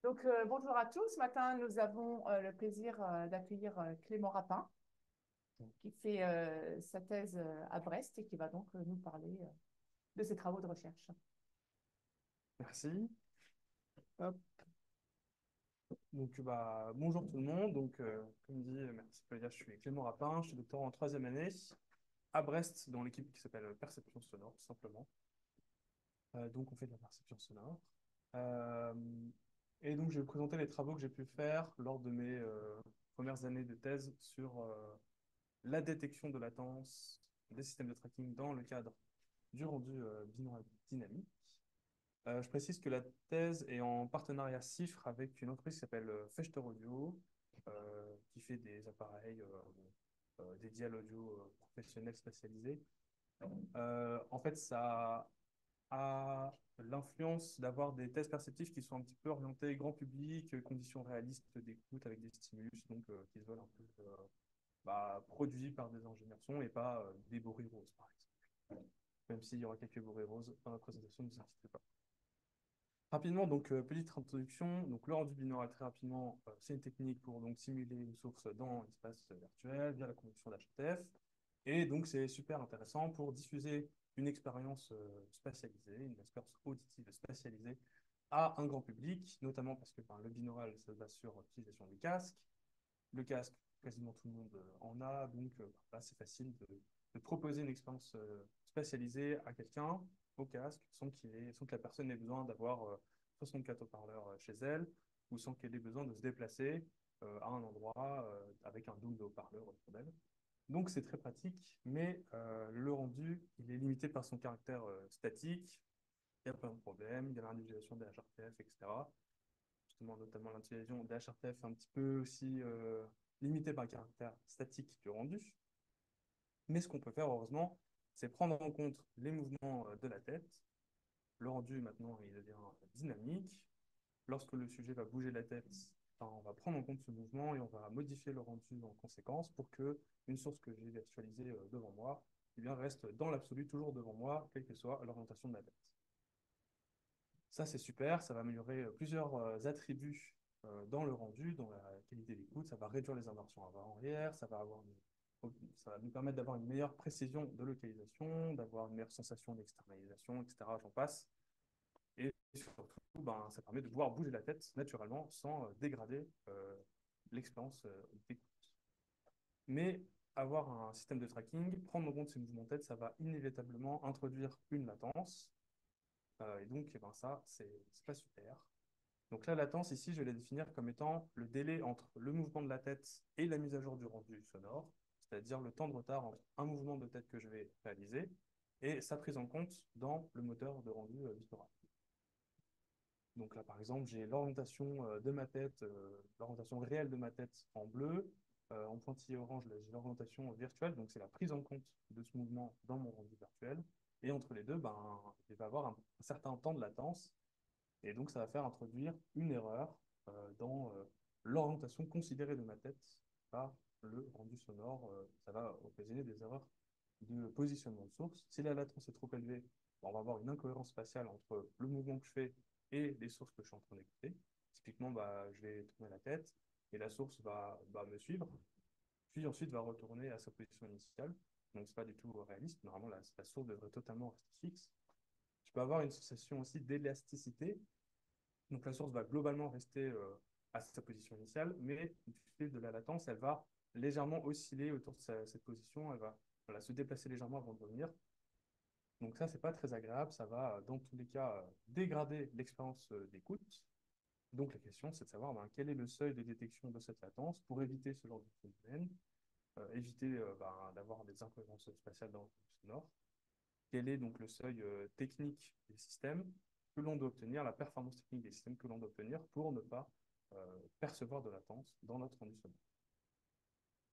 Bonjour à tous. Ce matin, nous avons le plaisir d'accueillir Clément Rapin, qui fait sa thèse à Brest et qui va donc nous parler de ses travaux de recherche. Merci. Hop. Bonjour tout le monde. Comme dit, merci Claudia, je suis Clément Rapin, je suis doctorant en troisième année à Brest, dans l'équipe qui s'appelle Perception Sonore, tout simplement. On fait de la perception sonore. Euh, je vais vous présenter les travaux que j'ai pu faire lors de mes premières années de thèse sur la détection de latence des systèmes de tracking dans le cadre du rendu binaural dynamique. Je précise que la thèse est en partenariat CIFRE avec une entreprise qui s'appelle Fechter Audio, qui fait des appareils dédiés à l'audio professionnel spécialisé. En fait, ça a l'influence d'avoir des tests perceptifs qui sont un petit peu orientés grand public, conditions réalistes d'écoute avec des stimulus, qui se veulent un peu produits par des ingénieurs son et pas des bourrées roses, par exemple. Même s'il y aura quelques bourrées roses dans la présentation, ne vous inquiétez pas. Rapidement, petite introduction. Le rendu binaural, très rapidement, c'est une technique pour simuler une source dans l'espace virtuel via la conduction d'HTF. Et donc, c'est super intéressant pour diffuser une expérience spatialisée, une expérience auditive spatialisée à un grand public, notamment parce que le binaural, ça se base sur l'utilisation du casque. Le casque, quasiment tout le monde en a, c'est facile de proposer une expérience spatialisée à quelqu'un au casque sans que la personne ait besoin d'avoir 64 haut-parleurs chez elle ou sans qu'elle ait besoin de se déplacer à un endroit avec un double haut-parleur autour d'elle. Donc c'est très pratique, mais le rendu, il est limité par son caractère statique. Il y a plein de problèmes, il y a l'individualisation des HRTF, etc. Justement, notamment l'individualisation des HRTF un petit peu aussi limitée par le caractère statique du rendu. Mais ce qu'on peut faire, heureusement, c'est prendre en compte les mouvements de la tête. Le rendu, maintenant, il devient dynamique. Lorsque le sujet va bouger la tête, on va prendre en compte ce mouvement et on va modifier le rendu en conséquence pour que une source que j'ai actualisée devant moi reste dans l'absolu toujours devant moi, quelle que soit l'orientation de la tête. Ça, c'est super, ça va améliorer plusieurs attributs dans le rendu, dans la qualité d'écoute, ça va réduire les inversions avant-arrière, ça va nous permettre d'avoir une meilleure précision de localisation, d'avoir une meilleure sensation d'externalisation, etc. J'en passe. Et surtout, ça permet de pouvoir bouger la tête naturellement sans dégrader l'expérience d'écoute. Mais avoir un système de tracking, prendre en compte ces mouvements de tête, ça va inévitablement introduire une latence. Ça, c'est pas super. Donc la latence, ici, je vais la définir comme étant le délai entre le mouvement de la tête et la mise à jour du rendu sonore, c'est-à-dire le temps de retard entre un mouvement de tête que je vais réaliser et sa prise en compte dans le moteur de rendu binaural. Donc là, par exemple, j'ai l'orientation de ma tête, l'orientation réelle de ma tête en bleu. En pointillé orange, j'ai l'orientation virtuelle, donc c'est la prise en compte de ce mouvement dans mon rendu virtuel. Et entre les deux, il va y avoir un certain temps de latence. Et donc, ça va faire introduire une erreur dans l'orientation considérée de ma tête par le rendu sonore. Ça va occasionner des erreurs de positionnement de source. Si la latence est trop élevée, on va avoir une incohérence spatiale entre le mouvement que je fais et les sources que je suis en train d'écouter. Typiquement, je vais tourner la tête et la source va me suivre, puis ensuite va retourner à sa position initiale. Donc, ce n'est pas du tout réaliste. Normalement, la source devrait totalement rester fixe. Je peux avoir une sensation aussi d'élasticité. Donc, la source va globalement rester à sa position initiale, mais du fait de la latence, elle va légèrement osciller autour de cette position. Elle va se déplacer légèrement avant de revenir. Donc ça, c'est pas très agréable. Ça va, dans tous les cas, dégrader l'expérience d'écoute. Donc la question, c'est de savoir quel est le seuil de détection de cette latence pour éviter ce genre de phénomène, éviter d'avoir des incohérences spatiales dans le sonore. Quel est donc le seuil technique des systèmes que l'on doit obtenir, la performance technique des systèmes que l'on doit obtenir pour ne pas percevoir de latence dans notre rendu sonore.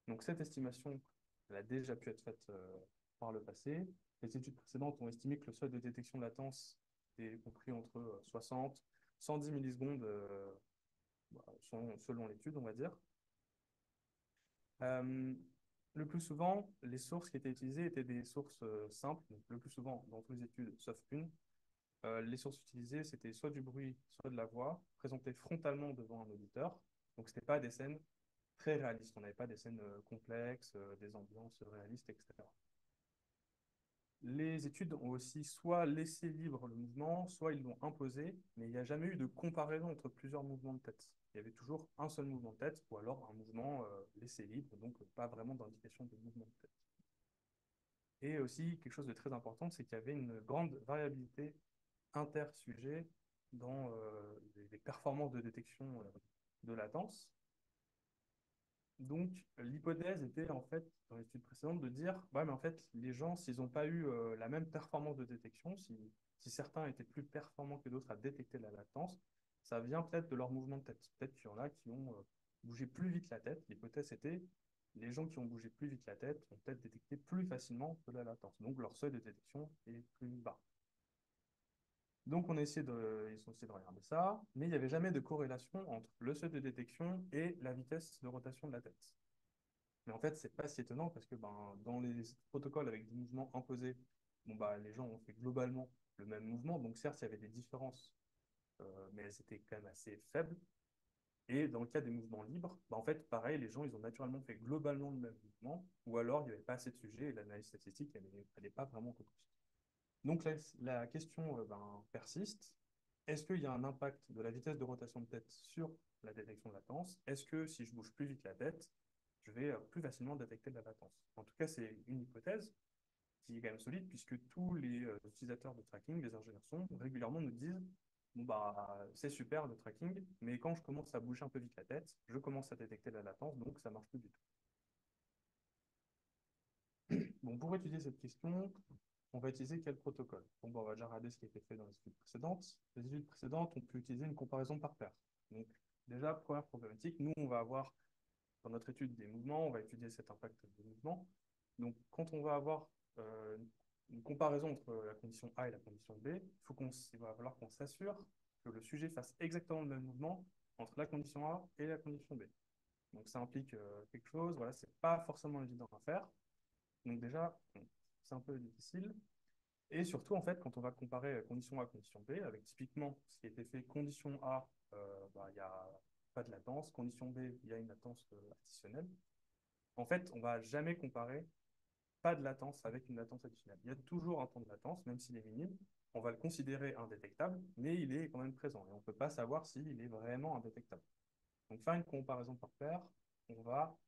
Donc cette estimation, elle a déjà pu être faite par le passé. Les études précédentes ont estimé que le seuil de détection de latence est compris entre 60 110 millisecondes selon l'étude, on va dire. Euh, le plus souvent, les sources qui étaient utilisées étaient des sources simples, donc le plus souvent dans toutes les études, sauf une, Les sources utilisées, c'était soit du bruit, soit de la voix, présentées frontalement devant un auditeur. Donc, ce n'était pas des scènes très réalistes. On n'avait pas des scènes complexes, des ambiances réalistes, etc. Les études ont aussi soit laissé libre le mouvement, soit ils l'ont imposé, mais il n'y a jamais eu de comparaison entre plusieurs mouvements de tête. Il y avait toujours un seul mouvement de tête, ou alors un mouvement laissé libre, donc pas vraiment d'indication de mouvement de tête. Et aussi, quelque chose de très important, c'est qu'il y avait une grande variabilité inter-sujet dans les performances de détection de latence. Donc, l'hypothèse était en fait, dans l'étude précédente, de dire, ouais, mais en fait, les gens, s'ils n'ont pas eu la même performance de détection, si certains étaient plus performants que d'autres à détecter la latence, ça vient peut-être de leur mouvement de tête. Peut-être qu'il y en a qui ont bougé plus vite la tête. L'hypothèse était, les gens qui ont bougé plus vite la tête ont peut-être détecté plus facilement de la latence. Donc, leur seuil de détection est plus bas. Donc, ils ont essayé de regarder ça, mais il n'y avait jamais de corrélation entre le seuil de détection et la vitesse de rotation de la tête. Mais en fait, c'est pas si étonnant parce que dans les protocoles avec des mouvements imposés, les gens ont fait globalement le même mouvement. Donc, certes, il y avait des différences, mais elles étaient quand même assez faibles. Et dans le cas des mouvements libres, en fait, pareil, les gens, ils ont naturellement fait globalement le même mouvement, ou alors il n'y avait pas assez de sujets et l'analyse statistique, elle n'allait pas vraiment robuste. Donc, la question persiste. Est-ce qu'il y a un impact de la vitesse de rotation de tête sur la détection de latence? Est-ce que si je bouge plus vite la tête, je vais plus facilement détecter de la latence? En tout cas, c'est une hypothèse qui est quand même solide puisque tous les utilisateurs de tracking, les ingénieurs son, régulièrement nous disent c'est super le tracking, mais quand je commence à bouger un peu vite la tête, je commence à détecter la latence, donc ça marche plus du tout. Bon, pour étudier cette question, on va utiliser quel protocole? On va déjà regarder ce qui a été fait dans les études précédentes. Les études précédentes, on peut utiliser une comparaison par paire. Donc, déjà, première problématique, nous, on va avoir dans notre étude des mouvements, on va étudier cet impact des mouvements. Donc, quand on va avoir euh, une comparaison entre la condition A et la condition B, il va falloir qu'on s'assure que le sujet fasse exactement le même mouvement entre la condition A et la condition B. Donc, ça implique quelque chose, voilà, c'est pas forcément évident à faire. Donc, déjà, c'est un peu difficile. Et surtout, en fait, quand on va comparer condition A, condition B, avec typiquement ce qui a été fait, condition A, il n'y a pas de latence, condition B, il y a une latence additionnelle. En fait, on ne va jamais comparer pas de latence avec une latence additionnelle. Il y a toujours un temps de latence, même s'il est minime. On va le considérer indétectable, mais il est quand même présent. Et on ne peut pas savoir s'il est vraiment indétectable. Donc, faire une comparaison par paire, on va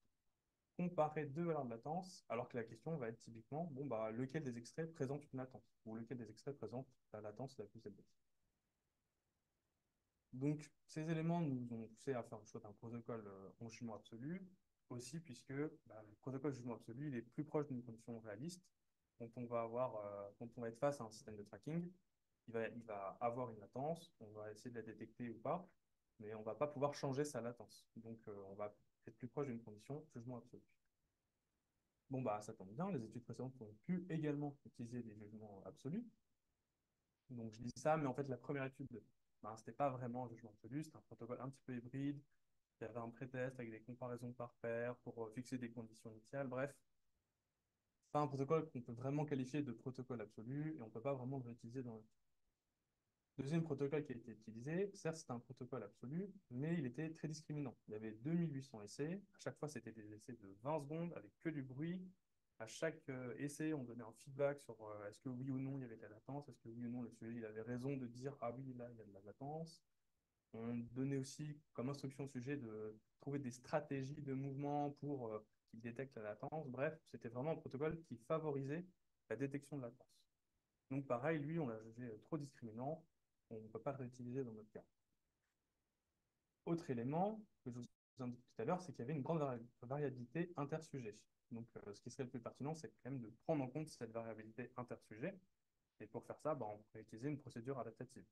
comparer deux valeurs de latence, alors que la question va être typiquement, lequel des extraits présente une latence, ou lequel des extraits présente la latence la plus élevée. Donc, ces éléments nous ont poussé à faire le choix d'un protocole en jugement absolu, aussi puisque le protocole de jugement absolu il est plus proche d'une condition réaliste, dont quand on va être face à un système de tracking, il va avoir une latence, on va essayer de la détecter ou pas, mais on ne va pas pouvoir changer sa latence. Donc, on va être plus proche d'une condition de jugement absolu. Ça tombe bien, les études précédentes ont pu également utiliser des jugements absolus. Donc, je dis ça, mais en fait, la première étude, ce n'était pas vraiment un jugement absolu, c'était un protocole un petit peu hybride. Il y avait un pré-test avec des comparaisons par paire pour fixer des conditions initiales. Bref, c'est pas un protocole qu'on peut vraiment qualifier de protocole absolu et on ne peut pas vraiment le réutiliser dans le deuxième protocole qui a été utilisé. Certes, c'était un protocole absolu, mais il était très discriminant. Il y avait 2800 essais. À chaque fois, c'était des essais de 20 secondes avec que du bruit. À chaque essai, on donnait un feedback sur est-ce que oui ou non il y avait de la latence, est-ce que oui ou non le sujet il avait raison de dire ah oui, là il y a de la latence. On donnait aussi comme instruction au sujet de trouver des stratégies de mouvement pour qu'il détecte la latence. Bref, c'était vraiment un protocole qui favorisait la détection de latence. Donc pareil, lui, on l'a jugé trop discriminant. On ne peut pas le réutiliser dans notre cas. Autre élément que je vous indique tout à l'heure, c'est qu'il y avait une grande variabilité intersujet. Donc ce qui serait le plus pertinent, c'est quand même de prendre en compte cette variabilité intersujet. Et pour faire ça, on pourrait utiliser une procédure adaptative.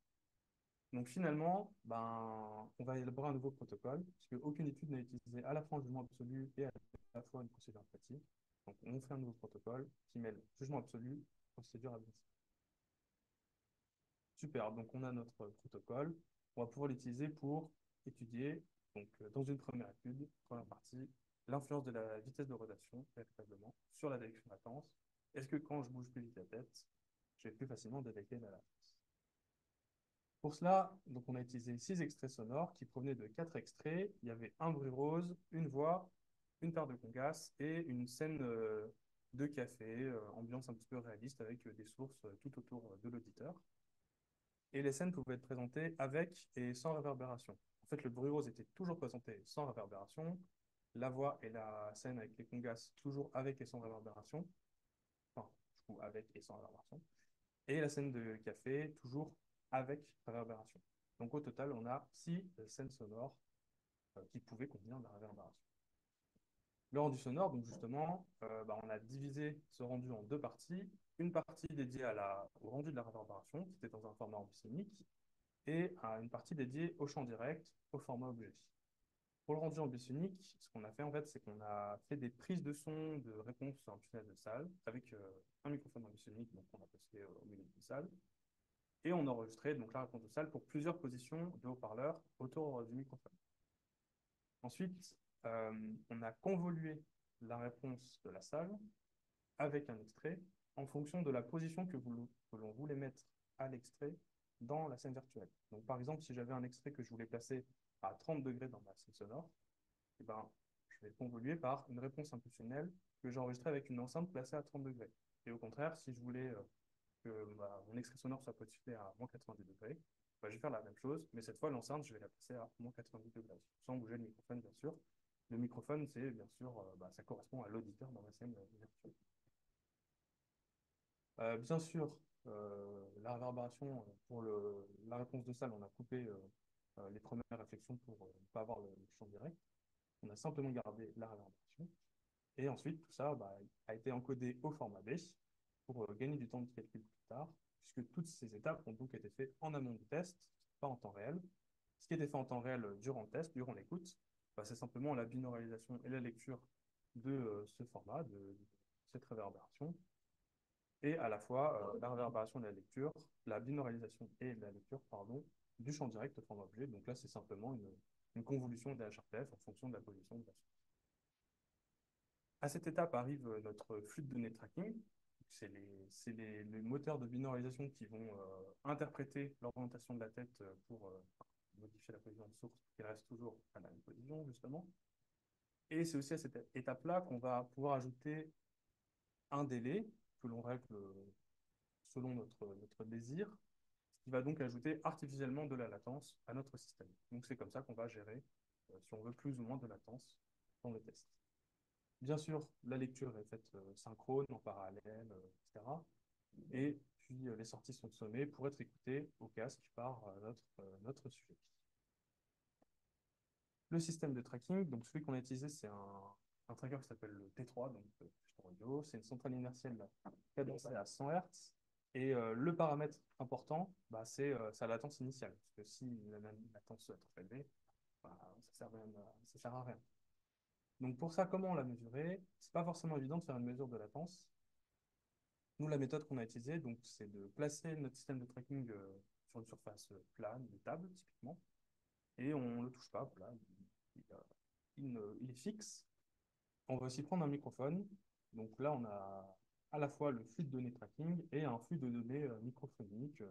Donc finalement, on va élaborer un nouveau protocole, puisque aucune étude n'a utilisé à la fois un jugement absolu et à la fois une procédure adaptative. Donc on fait un nouveau protocole qui mêle jugement absolu, procédure adaptative. Super, donc on a notre protocole. On va pouvoir l'utiliser pour étudier, donc dans une première étude, première partie, l'influence de la vitesse de rotation, véritablement, sur la détection de latence. Est-ce que quand je bouge plus vite la tête, je vais plus facilement détecter la latence? Pour cela, donc, on a utilisé 6 extraits sonores qui provenaient de 4 extraits. Il y avait un bruit rose, une voix, une paire de congas et une scène de café, ambiance un petit peu réaliste avec des sources tout autour de l'auditeur. Et les scènes pouvaient être présentées avec et sans réverbération. En fait, le bruit rose était toujours présenté sans réverbération, la voix et la scène avec les congas toujours avec et sans réverbération, enfin, du coup, avec et sans réverbération, et la scène de café toujours avec réverbération. Donc au total, on a 6 scènes sonores qui pouvaient contenir de la réverbération. Le rendu sonore, donc justement, on a divisé ce rendu en 2 parties. Une partie dédiée au rendu de la réverbération, qui était dans un format ambisonique, et une partie dédiée au chant direct, au format objet. Pour le rendu ambisonique, ce qu'on a fait en fait, c'est qu'on a fait des prises de son de réponse sur un tunnel de salle avec un microphone ambisonique, donc on a placé au milieu de la salle, et on a enregistré donc la réponse de salle pour plusieurs positions de haut-parleurs autour du microphone. Ensuite, on a convolué la réponse de la salle avec un extrait en fonction de la position que l'on voulait mettre à l'extrait dans la scène virtuelle. Donc, par exemple, si j'avais un extrait que je voulais placer à 30 degrés dans ma scène sonore, eh ben, je vais convoluer par une réponse impulsionnelle que j'ai enregistrée avec une enceinte placée à 30 degrés. Et au contraire, si je voulais que mon extrait sonore soit positionné à moins 90 degrés, je vais faire la même chose, mais cette fois, l'enceinte, je vais la placer à moins 90 degrés, sans bouger le microphone, bien sûr. Le microphone, c'est bien sûr, ça correspond à l'auditeur dans la scène virtuelle. Bien sûr, la réverbération, pour la réponse de salle, on a coupé les premières réflexions pour ne pas avoir le champ direct. On a simplement gardé la réverbération. Et ensuite, tout ça a été encodé au format B pour gagner du temps de calcul plus tard, puisque toutes ces étapes ont donc été faites en amont du test, pas en temps réel. Ce qui était fait en temps réel durant le test, durant l'écoute, c'est simplement la binauralisation et la lecture de ce format, de cette réverbération, et à la fois la réverbération et la lecture, la binauralisation et la lecture, pardon, du champ direct au format objet. Donc là, c'est simplement une convolution des HRTF en fonction de la position de la source. À cette étape arrive notre flux de données tracking. C'est les moteurs de binauralisation qui vont interpréter l'orientation de la tête pour modifier la position de source qui reste toujours à la même position, justement. Et c'est aussi à cette étape-là qu'on va pouvoir ajouter un délai que l'on règle selon notre désir, ce qui va donc ajouter artificiellement de la latence à notre système. Donc c'est comme ça qu'on va gérer si on veut plus ou moins de latence dans le test. Bien sûr, la lecture est faite synchrone, en parallèle, etc. Et puis les sorties sont sommées pour être écoutées au casque par notre sujet. Le système de tracking, donc celui qu'on a utilisé, c'est un tracker qui s'appelle le T3, donc audio. C'est une centrale inertielle cadencée à 100 Hz. Et le paramètre important, c'est sa latence initiale. Parce que si la latence est trop élevée, ça ne sert à rien. Donc pour ça, comment on l'a mesuré? C'est pas forcément évident de faire une mesure de latence. Nous, la méthode qu'on a utilisée, donc, c'est de placer notre système de tracking sur une surface plane, une table, typiquement, et on ne le touche pas. Voilà, il est fixe. On va aussi prendre un microphone. Donc là, on a à la fois le flux de données tracking et un flux de données microphoniques.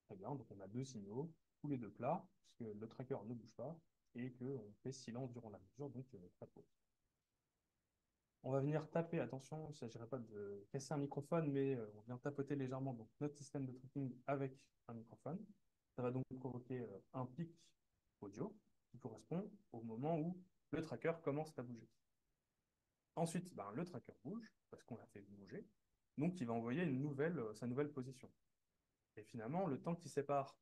Très bien, donc on a 2 signaux, tous les deux plats, puisque le tracker ne bouge pas et qu'on fait silence durant la mesure, donc pas de pause. On va venir taper, attention, il ne s'agirait pas de casser un microphone, mais on vient tapoter légèrement donc, notre système de tracking avec un microphone. Ça va donc provoquer un pic audio qui correspond au moment où le tracker commence à bouger. Ensuite, le tracker bouge, parce qu'on l'a fait bouger, donc il va envoyer sa nouvelle position. Et finalement, le temps qui sépare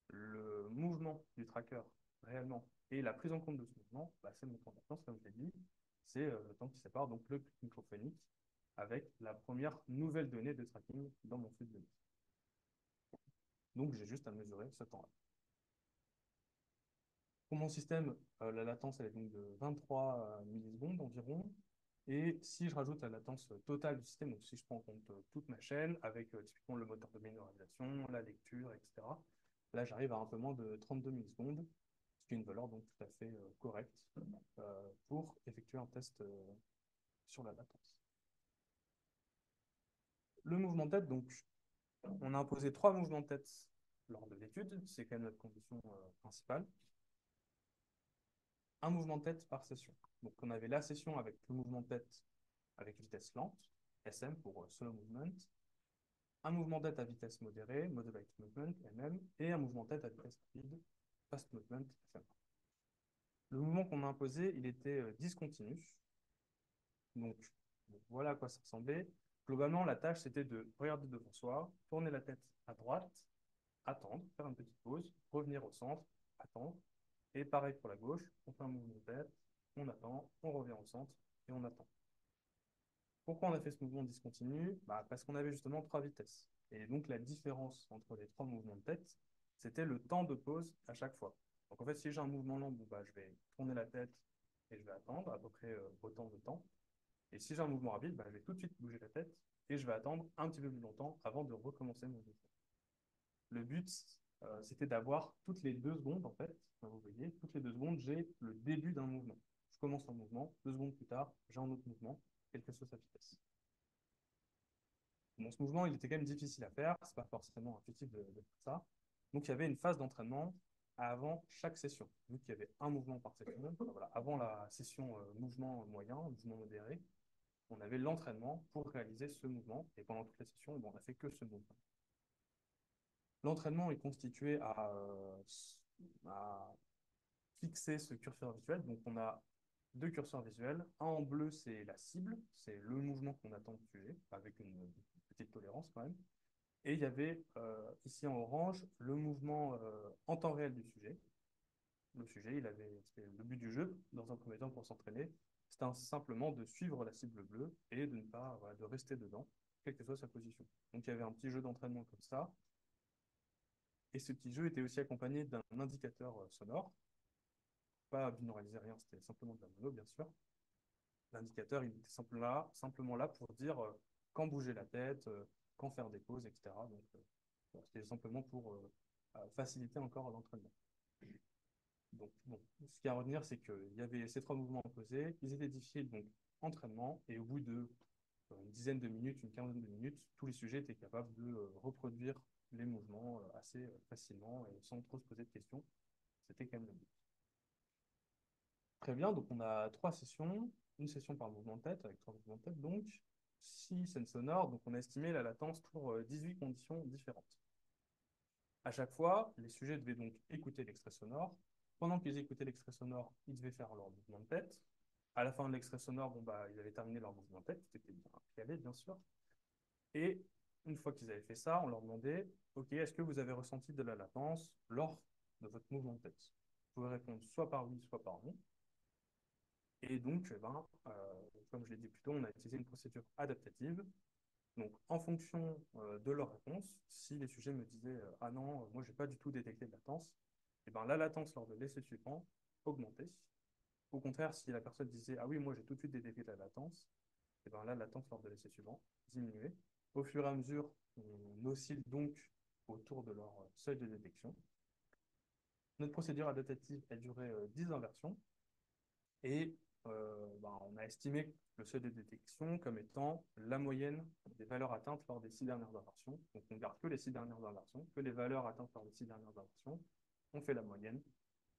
le mouvement du tracker réellement et la prise en compte de ce mouvement, c'est le temps de latence, comme je l'ai dit, c'est le temps qui sépare donc le clic microphonique avec la première nouvelle donnée de tracking dans mon flux de données. Donc j'ai juste à mesurer ce temps-là. Pour mon système, la latence elle est donc de 23 millisecondes environ. Et si je rajoute la latence totale du système, donc si je prends en compte toute ma chaîne, avec typiquement le moteur de mémorisation, la lecture, etc., là j'arrive à un peu moins de 32 millisecondes, ce qui est une valeur donc tout à fait correcte pour effectuer un test sur la latence. Le mouvement de tête, donc on a imposé 3 mouvements de tête lors de l'étude, c'est quand même notre condition principale, un mouvement de tête par session. Donc on avait la session avec le mouvement de tête avec vitesse lente, SM pour slow movement, un mouvement de tête à vitesse modérée, moderate movement, MM, et un mouvement de tête à vitesse rapide, fast movement, FM. Le mouvement qu'on a imposé, il était discontinu. Donc, voilà à quoi ça ressemblait. Globalement, la tâche, c'était de regarder devant soi, tourner la tête à droite, attendre, faire une petite pause, revenir au centre, attendre. Et pareil pour la gauche, on fait un mouvement de tête, on attend, on revient au centre et on attend. Pourquoi on a fait ce mouvement discontinu? Parce qu'on avait justement trois vitesses. Et donc la différence entre les trois mouvements de tête, c'était le temps de pause à chaque fois. Donc en fait, si j'ai un mouvement lent, je vais tourner la tête et je vais attendre à peu près autant de temps. Et si j'ai un mouvement rapide, je vais tout de suite bouger la tête et je vais attendre un petit peu plus longtemps avant de recommencer mon mouvement. Le but, c'était d'avoir toutes les 2 secondes, en fait, vous voyez, toutes les 2 secondes, j'ai le début d'un mouvement. Je commence un mouvement, 2 secondes plus tard, j'ai un autre mouvement, quelle que soit sa vitesse. Bon, ce mouvement, il était quand même difficile à faire, c'est pas forcément intuitif de faire ça. Donc, il y avait une phase d'entraînement avant chaque session. Vu qu'il y avait un mouvement par session, voilà, avant la session mouvement moyen, mouvement modéré, on avait l'entraînement pour réaliser ce mouvement. Et pendant toute la session, on n'a fait que ce mouvement. L'entraînement est constitué à fixer ce curseur visuel. Donc, on a 2 curseurs visuels. Un en bleu, c'est la cible, c'est le mouvement qu'on attend du sujet, avec une petite tolérance quand même. Et il y avait ici en orange le mouvement en temps réel du sujet. Le sujet, c'était le but du jeu, dans un premier temps pour s'entraîner, c'était simplement de suivre la cible bleue et de ne pas, voilà, de rester dedans, quelle que soit sa position. Donc il y avait un petit jeu d'entraînement comme ça. Et ce petit jeu était aussi accompagné d'un indicateur sonore, pas binauralisé, rien, c'était simplement de la mono, bien sûr. L'indicateur, il était simplement là pour dire quand bouger la tête, quand faire des pauses, etc. Donc, voilà, c'était simplement pour faciliter encore l'entraînement. Donc, bon, ce qu'il y a à retenir, c'est qu'il y avait ces 3 mouvements imposés, ils étaient difficiles, donc entraînement, et au bout de une dizaine de minutes, une quinzaine de minutes, tous les sujets étaient capables de reproduire les mouvements assez facilement et sans trop se poser de questions. C'était quand même le but. Très bien, donc on a 3 sessions, une session par mouvement de tête, avec 3 mouvements de tête, donc 6 scènes sonores, donc on a estimé la latence pour 18 conditions différentes. À chaque fois, les sujets devaient donc écouter l'extrait sonore. Pendant qu'ils écoutaient l'extrait sonore, ils devaient faire leur mouvement de tête. À la fin de l'extrait sonore, ils avaient terminé leur mouvement de tête, tout était bien calé, bien sûr. Et une fois qu'ils avaient fait ça, on leur demandait, OK, est-ce que vous avez ressenti de la latence lors de votre mouvement de tête? Vous pouvez répondre soit par oui, soit par non. Et donc, comme je l'ai dit plus tôt, on a utilisé une procédure adaptative. Donc, en fonction de leur réponse, si les sujets me disaient ah non, moi, je n'ai pas du tout détecté de latence, et ben, la latence lors de l'essai suivant augmentait. Au contraire, si la personne disait ah oui, moi, j'ai tout de suite détecté de la latence, et ben, la latence lors de l'essai suivant diminuait. Au fur et à mesure, on oscille donc autour de leur seuil de détection. Notre procédure adaptative, elle durait 10 inversions. Et on a estimé le seuil de détection comme étant la moyenne des valeurs atteintes lors des 6 dernières inversions. Donc on ne garde que les 6 dernières inversions, que les valeurs atteintes lors des 6 dernières inversions. On fait la moyenne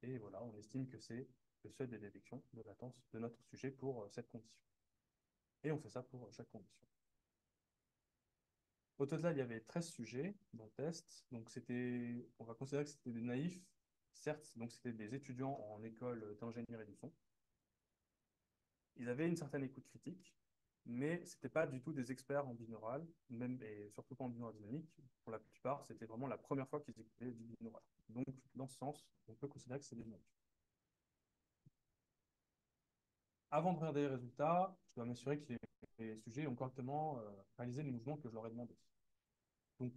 et voilà, on estime que c'est le seuil de détection de latence de notre sujet pour cette condition. Et on fait ça pour chaque condition. Au total, il y avait 13 sujets dans le test. Donc on va considérer que c'était des naïfs, certes, donc c'était des étudiants en école d'ingénierie du son. Ils avaient une certaine écoute critique, mais ce n'étaient pas du tout des experts en binaural, même, et surtout pas en binaural dynamique. Pour la plupart, c'était vraiment la première fois qu'ils écoutaient du binaural. Donc, dans ce sens, on peut considérer que c'est des naïfs. Avant de regarder les résultats, je dois m'assurer que les sujets ont correctement réalisé les mouvements que je leur ai demandé. Donc,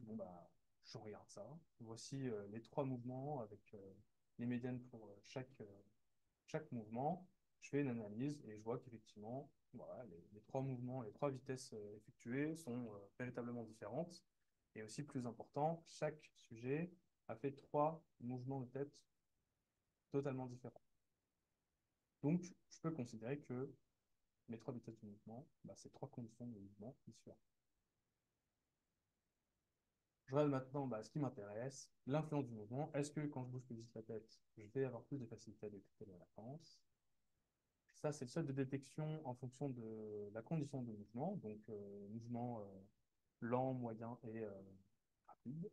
je regarde ça. Voici les 3 mouvements avec les médianes pour chaque mouvement. Je fais une analyse et je vois qu'effectivement, voilà, les 3 mouvements, les 3 vitesses effectuées sont véritablement différentes. Et aussi, plus important, chaque sujet a fait 3 mouvements de tête totalement différents. Donc, je peux considérer que mes 3 vitesses de mouvement, c'est 3 conditions de mouvement différentes. Je regarde maintenant ce qui m'intéresse, l'influence du mouvement. Est-ce que quand je bouge plus vite la tête, je vais avoir plus de facilité à détecter la latence? Ça, c'est le seuil de détection en fonction de la condition de mouvement, donc mouvement lent, moyen et rapide.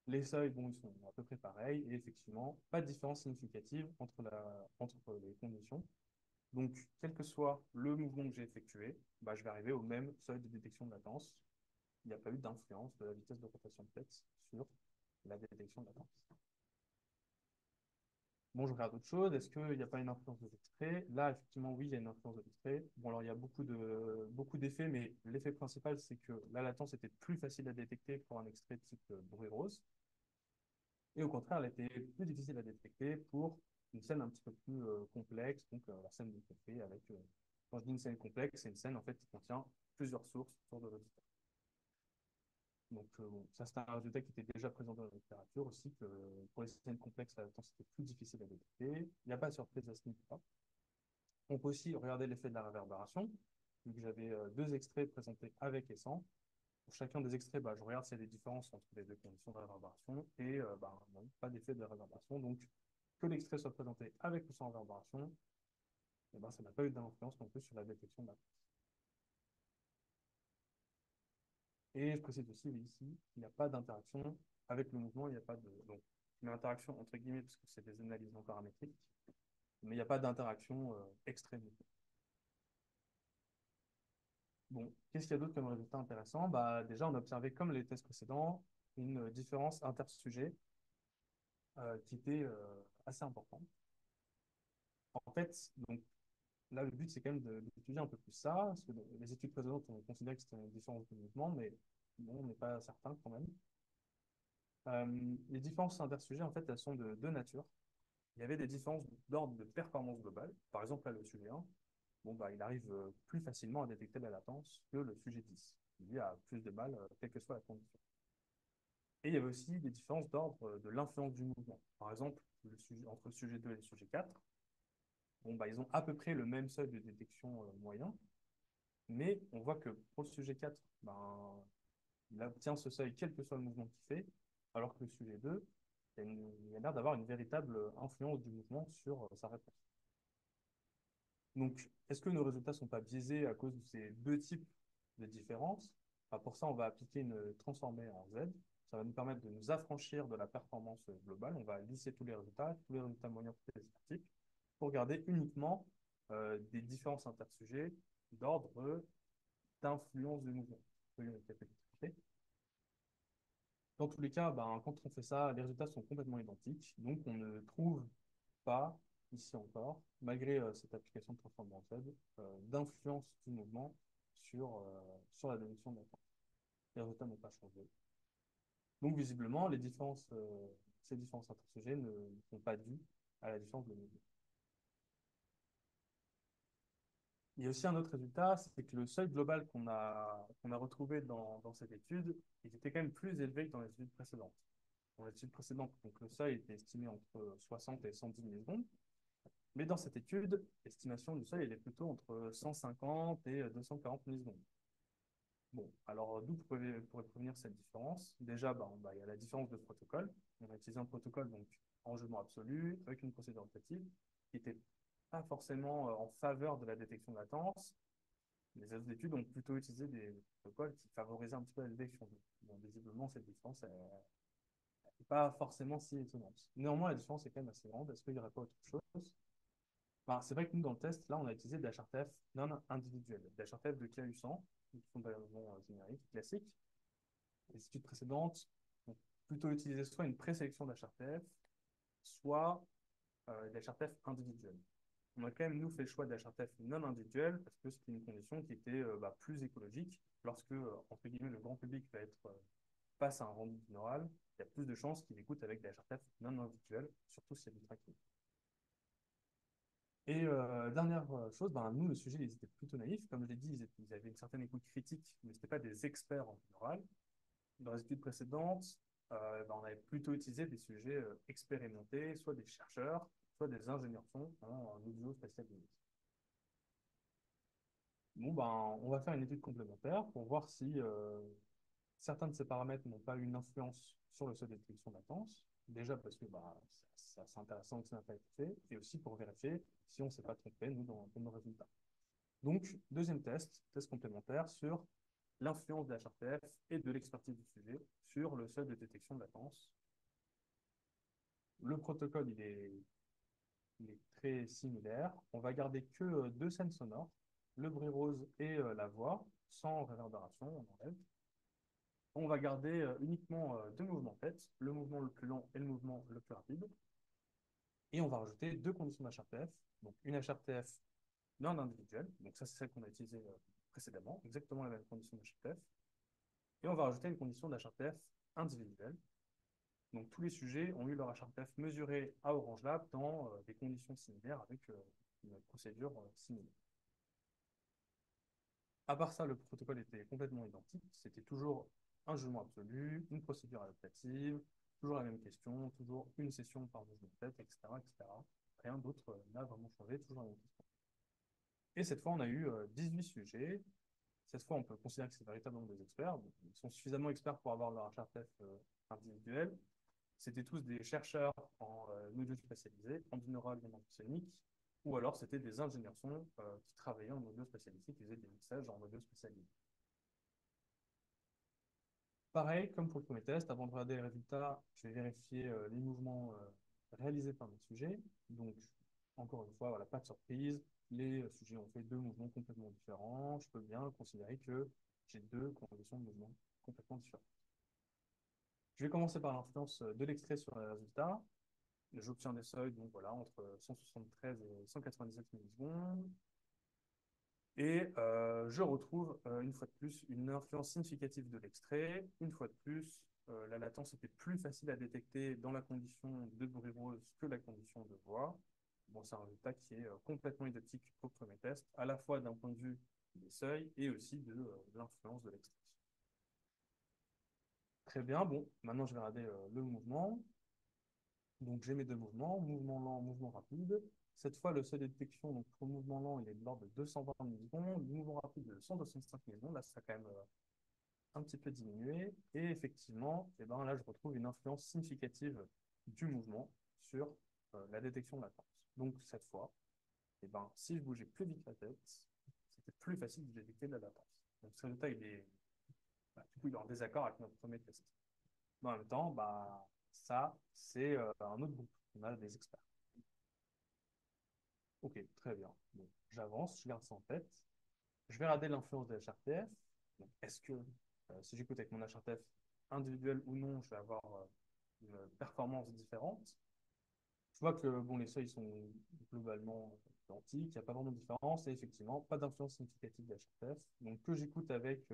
Les seuils, bon, ils sont à peu près pareils, et effectivement, pas de différence significative entre les conditions. Donc, quel que soit le mouvement que j'ai effectué, je vais arriver au même seuil de détection de latence. Il n'y a pas eu d'influence de la vitesse de rotation de tête sur la détection de latence. Bon, je regarde autre chose. Est-ce qu'il n'y a pas une influence de l'extrait? Là, effectivement, oui, il y a une influence de l'extrait. Bon, alors, il y a beaucoup d'effets, mais l'effet principal, c'est que la latence était plus facile à détecter pour un extrait type bruit rose. Et au contraire, elle était plus difficile à détecter pour une scène un petit peu plus complexe, donc la scène de café avec, quand je dis une scène complexe, c'est une scène en fait qui contient plusieurs sources autour de l'auditeur. Donc bon, ça c'est un résultat qui était déjà présent dans la littérature aussi, que pour les scènes complexes, la latence était plus difficile à détecter. Il n'y a pas de surprise à ce niveau-là. On peut aussi regarder l'effet de la réverbération, vu que j'avais deux extraits présentés avec et sans. Pour chacun des extraits, je regarde s'il y a des différences entre les deux conditions de réverbération et non, pas d'effet de réverbération. Donc, que l'extrait soit présenté avec ou sans réverbération, ça n'a pas eu d'influence non plus sur la détection de la fausse. Et je précise aussi ici, il n'y a pas d'interaction avec le mouvement, il n'y a pas de. Donc, une interaction entre guillemets, parce que c'est des analyses non paramétriques, mais il n'y a pas d'interaction extrême. Bon, qu'est-ce qu'il y a d'autre comme résultat intéressant? Déjà, on a observé, comme les tests précédents, une différence intersujet qui était assez importante. En fait, donc, là, le but, c'est quand même d'étudier un peu plus ça, parce que les études précédentes, on considérait que c'était une différence de mouvement, mais bon, on n'est pas certain quand même. Les différences intersujets, en fait, elles sont de deux natures. Il y avait des différences d'ordre de performance globale. Par exemple, là, le sujet 1, il arrive plus facilement à détecter la latence que le sujet 10. Lui a plus de mal, quelle que soit la condition. Et il y avait aussi des différences d'ordre de l'influence du mouvement. Par exemple, entre le sujet 2 et le sujet 4, ils ont à peu près le même seuil de détection moyen, mais on voit que pour le sujet 4, il obtient ce seuil quel que soit le mouvement qu'il fait, alors que le sujet 2, il a l'air d'avoir une véritable influence du mouvement sur sa réponse. Donc, est-ce que nos résultats ne sont pas biaisés à cause de ces deux types de différences? Pour ça, on va appliquer une transformée en Z. Ça va nous permettre de nous affranchir de la performance globale. On va lisser tous les résultats moyens, tous les statistiques, pour garder uniquement des différences intersujets d'ordre d'influence du mouvement. Dans tous les cas, quand on fait ça, les résultats sont complètement identiques. Donc, on ne trouve pas, ici encore, malgré cette application de transformation en Z, d'influence du mouvement sur la détection de la temps. Les résultats n'ont pas changé. Donc, visiblement, ces différences intersujets ne sont pas dues à la différence de mouvement. Il y a aussi un autre résultat, c'est que le seuil global qu'on a retrouvé dans cette étude, il était quand même plus élevé que dans les études précédentes. Dans l'étude précédente, donc le seuil était estimé entre 60 et 110 millisecondes. Mais dans cette étude, l'estimation du seuil elle est plutôt entre 150 et 240 millisecondes. Bon, alors d'où pourrait provenir cette différence? Déjà, il y a la différence de protocole. On a utilisé un protocole donc en jugement absolu avec une procédure rotative qui n'était pas forcément en faveur de la détection de latence. Les autres études ont plutôt utilisé des protocoles qui favorisaient un petit peu la détection. Bon, visiblement, cette différence n'est pas forcément si étonnante. Néanmoins, la différence est quand même assez grande. Est-ce qu'il n'y aurait pas autre chose? C'est vrai que nous, dans le test, là, on a utilisé des HRTF non individuels, des HRTF de KU100, qui sont des génériques, classiques. Les études précédentes ont plutôt utilisé soit une présélection d'HRTF, soit des HRTF individuels. On a quand même, nous, fait le choix des HRTF non individuels parce que c'était une condition qui était plus écologique. Lorsque, entre guillemets, le grand public passe à un rendu binaural, il y a plus de chances qu'il écoute avec des HRTF non individuels, surtout s'il y a du tracking. Et dernière chose, nous, le sujet, ils étaient plutôt naïfs. Comme je l'ai dit, ils avaient une certaine écoute critique, mais ce n'étaient pas des experts en binaural. Dans les études précédentes, on avait plutôt utilisé des sujets expérimentés, soit des chercheurs, soit des ingénieurs son en audio spatial dynamique. Bon, on va faire une étude complémentaire pour voir si Certains de ces paramètres n'ont pas une influence sur le seuil de détection de latence. Déjà parce que bah, c'est intéressant que ça n'a pas été fait, et aussi pour vérifier si on ne s'est pas trompé, nous, dans nos résultats. Donc, deuxième test complémentaire sur l'influence de l'HRTF et de l'expertise du sujet sur le seuil de détection de latence. Le protocole, il est très similaire. On va garder que deux scènes sonores, le bruit rose et la voix, sans réverbération, on enlève. On va garder uniquement deux mouvements de tête, le mouvement le plus lent et le mouvement le plus rapide. Et on va rajouter deux conditions d'HRTF, donc une HRTF non individuelle, donc ça c'est celle qu'on a utilisée précédemment, exactement la même condition d'HRTF. Et on va rajouter une condition d'HRTF individuelle. Donc tous les sujets ont eu leur HRTF mesuré à Orange Lab dans des conditions similaires avec une procédure similaire. À part ça, le protocole était complètement identique. C'était toujours un jugement absolu, une procédure adaptative, toujours la même question, toujours une session par mouvement de tête, etc., etc. Rien d'autre n'a vraiment changé, toujours la même question. Et cette fois, on a eu 18 sujets. Cette fois, on peut considérer que c'est véritablement des experts. Donc, ils sont suffisamment experts pour avoir leur HRTF individuel. C'était tous des chercheurs en audio spécialisé, en binaural et en sonique, ou alors c'était des ingénieurs son qui travaillaient en audio spécialisé, qui faisaient des mixages en audio spécialisé. Pareil, comme pour le premier test, avant de regarder les résultats, je vais vérifier les mouvements réalisés par mes sujets. Donc, encore une fois, voilà, pas de surprise. Les sujets ont fait deux mouvements complètement différents. Je peux bien considérer que j'ai deux conditions de mouvement complètement différentes. Je vais commencer par l'influence de l'extrait sur les résultats. J'obtiens des seuils donc voilà, entre 173 et 197 millisecondes. Et je retrouve une fois de plus une influence significative de l'extrait. Une fois de plus, la latence était plus facile à détecter dans la condition de bruit rose que la condition de voix. Bon, c'est un résultat qui est complètement identique au premier test, à la fois d'un point de vue des seuils et aussi de l'influence de l'extrait. Très bien, bon, maintenant je vais regarder le mouvement. Donc j'ai mes deux mouvements, mouvement lent, mouvement rapide. Cette fois, le seuil de détection donc, pour le mouvement lent, il est de l'ordre de 220 millisecondes, le mouvement rapide de 165 millisecondes. Là, ça a quand même un petit peu diminué. Et effectivement, eh ben, là, je retrouve une influence significative du mouvement sur la détection de latence. Donc cette fois, eh ben, si je bougeais plus vite la tête, c'était plus facile de détecter de la latence. Donc ce résultat, du coup, il est en désaccord avec notre premier test. Mais en même temps, bah, ça, c'est un autre groupe. On a des experts. Ok, très bien. Bon, j'avance, je garde ça en tête. Je vais regarder l'influence de l'HRTF. Est-ce que si j'écoute avec mon HRTF individuel ou non, je vais avoir une performance différente? Je vois que bon, les seuils sont globalement identiques, il n'y a pas vraiment de différence et effectivement, pas d'influence significative de l'HRTF. Donc, que j'écoute avec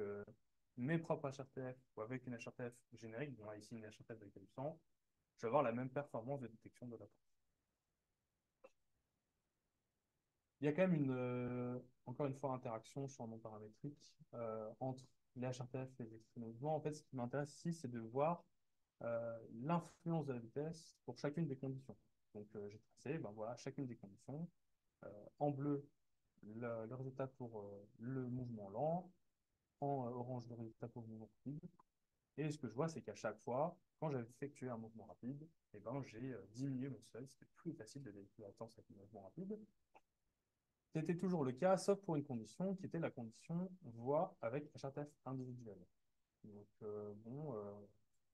mes propres HRTF ou avec une HRTF générique, bon, là, ici une HRTF de Calusan, je vais avoir la même performance de détection de latence. Il y a quand même encore une fois, interaction sur mon paramétrique entre les HRTF et les extraits de mouvement. En fait, ce qui m'intéresse ici, c'est de voir l'influence de la vitesse pour chacune des conditions. Donc, j'ai tracé ben, voilà, chacune des conditions. En bleu, le résultat pour le mouvement lent. En orange, le résultat pour le mouvement rapide. Et ce que je vois, c'est qu'à chaque fois, quand j'avais effectué un mouvement rapide, eh ben, j'ai diminué mon seuil. C'était plus facile de détecter la latence avec le mouvement rapide. C'était toujours le cas, sauf pour une condition qui était la condition voix avec HRTF individuel. Donc, bon,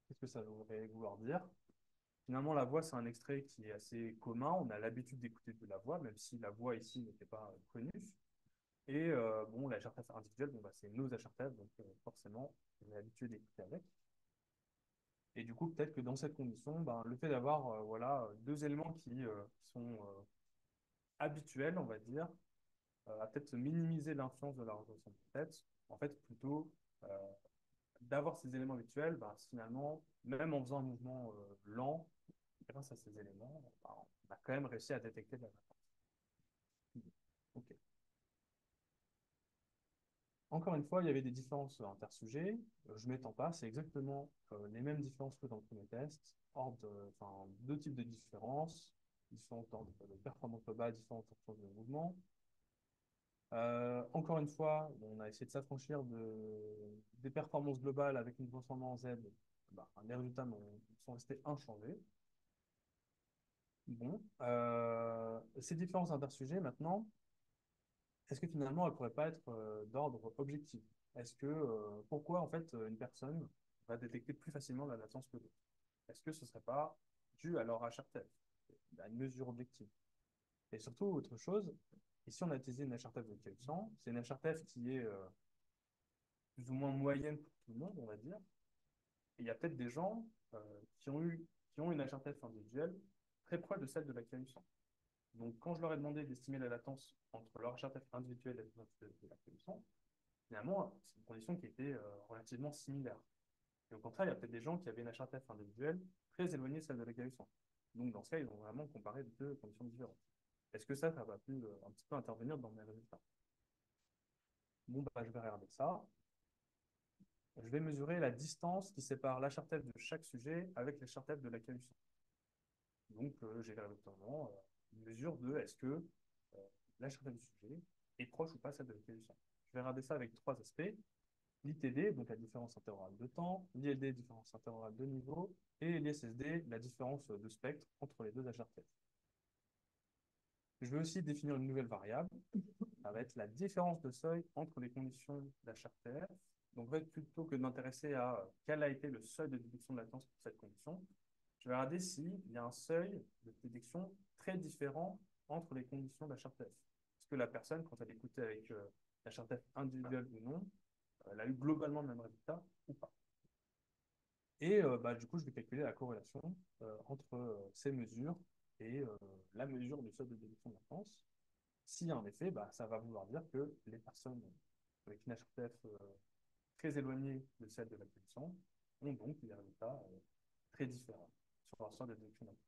qu'est-ce que ça voudrait vouloir dire? Finalement, la voix, c'est un extrait qui est assez commun. On a l'habitude d'écouter de la voix, même si la voix ici n'était pas connue. Et bon, la HRTF individuelle, bon, bah, c'est nos HRTF, donc forcément, on est habitué d'écouter avec. Et du coup, peut-être que dans cette condition, ben, le fait d'avoir voilà, deux éléments qui sont habituels, on va dire, à peut-être minimiser l'influence de la résolution de tête. En fait, plutôt euh, d'avoir ces éléments habituels, bah, finalement, même en faisant un mouvement lent, grâce à ces éléments, bah, on a quand même réussi à détecter de la latence. Ok. Encore une fois, il y avait des différences intersujets. Je ne m'étends pas, c'est exactement les mêmes différences que dans le premier test. Enfin, deux types de différences, différentes ordres de performance globale, différentes ordres de mouvement. Encore une fois, on a essayé de s'affranchir des performances globales avec une transformée en Z. Bah, les résultats sont restés inchangés. Bon, ces différences intersujets, maintenant, est-ce que finalement, elles ne pourraient pas être d'ordre objectif? Pourquoi, en fait, une personne va détecter plus facilement la latence que l'autre? Est-ce que ce ne serait pas dû à leur HRTF, à une mesure objective? Et surtout, autre chose, ici, on a utilisé une HRTF de Kelsen. C'est une HRTF qui est plus ou moins moyenne pour tout le monde, on va dire. Et il y a peut-être des gens qui ont une HRTF individuelle très proche de celle de la Kelsen. Donc, quand je leur ai demandé d'estimer la latence entre leur HRTF individuelle et celle de la Kelsen, finalement, c'est une condition qui était relativement similaire. Et au contraire, il y a peut-être des gens qui avaient une HRTF individuelle très éloignée de celle de la Kelsen. Donc, dans ce cas, ils ont vraiment comparé deux conditions différentes. Est-ce que ça va pu un petit peu intervenir dans mes résultats? Bon, bah, je vais regarder ça. Je vais mesurer la distance qui sépare l'HRTF de chaque sujet avec l'HRTF de la Kelsen. Donc, j'ai véritablement une mesure de est-ce que l'HRTF du sujet est proche ou pas celle de la Kelsen. Je vais regarder ça avec trois aspects. L'ITD, donc la différence interorale de temps, l'ILD, différence interorale de niveau, et l'ISSD, la différence de spectre entre les deux HRTF. Je vais aussi définir une nouvelle variable. Ça va être la différence de seuil entre les conditions d'HRTF. Donc, en fait, plutôt que de m'intéresser à quel a été le seuil de détection de latence pour cette condition, je vais regarder s'il y a un seuil de détection très différent entre les conditions d'HRTF. Est-ce que la personne, quand elle écoutait avec l'HRTF individuelle ou non, elle a eu globalement le même résultat ou pas? Et bah, du coup, je vais calculer la corrélation entre ces mesures et la mesure du seuil de détection de latence. S'il y a un effet, bah, ça va vouloir dire que les personnes avec une HRTF très éloignée de celle de la pollution ont donc des résultats très différents sur l'ensemble des déductions d'impôts.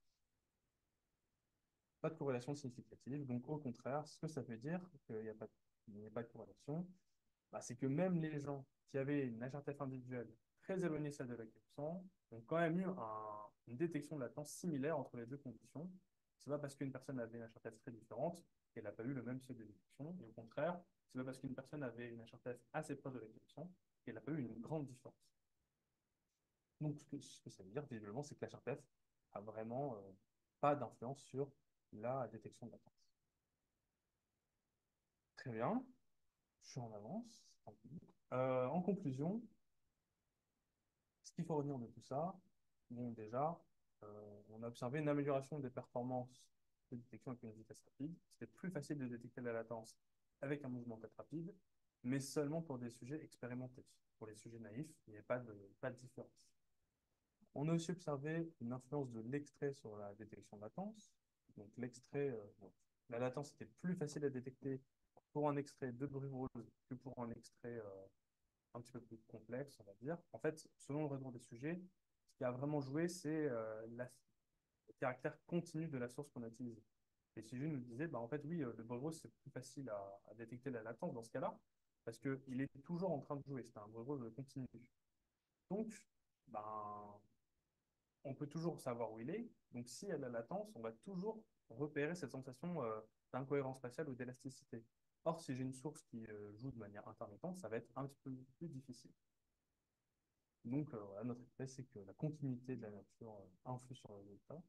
Pas de corrélation significative, donc au contraire, ce que ça veut dire qu'il n'y a pas, de corrélation, bah, c'est que même les gens qui avaient une HRTF individuelle très éloignée de celle de la pollution ont quand même eu une détection de latence similaire entre les deux conditions. Ce n'est pas parce qu'une personne avait une HRTF très différente qu'elle n'a pas eu le même seuil de détection, et au contraire, ce n'est pas parce qu'une personne avait une HRTF assez proche de la pollution qu'elle n'a pas eu une grande différence. Donc, ce que ça veut dire, visiblement, c'est que la HRTF a vraiment pas d'influence sur la détection de latence. Très bien, je suis en avance. En conclusion, ce qu'il faut retenir de tout ça, bon, déjà, on a observé une amélioration des performances de détection avec une vitesse rapide. C'était plus facile de détecter la latence avec un mouvement tête rapide, mais seulement pour des sujets expérimentés. Pour les sujets naïfs, il n'y avait pas de différence. On a aussi observé une influence de l'extrait sur la détection de latence. Donc l'extrait, bon, la latence était plus facile à détecter pour un extrait de bruit rose que pour un extrait un petit peu plus complexe, on va dire. En fait, selon le raisonnement des sujets, ce qui a vraiment joué, c'est le caractère continu de la source qu'on a utilisée. Les sujets nous disaient, bah, en fait, oui, le bruit rose, c'est plus facile à détecter la latence dans ce cas-là, parce qu'il est toujours en train de jouer. C'est un bruit rose continu. Donc, ben, on peut toujours savoir où il est. Donc, s'il y a de la latence, on va toujours repérer cette sensation d'incohérence spatiale ou d'élasticité. Or, si j'ai une source qui joue de manière intermittente, ça va être un petit peu plus difficile. Donc, voilà, notre hypothèse, c'est que la continuité de la nature influe sur le résultat.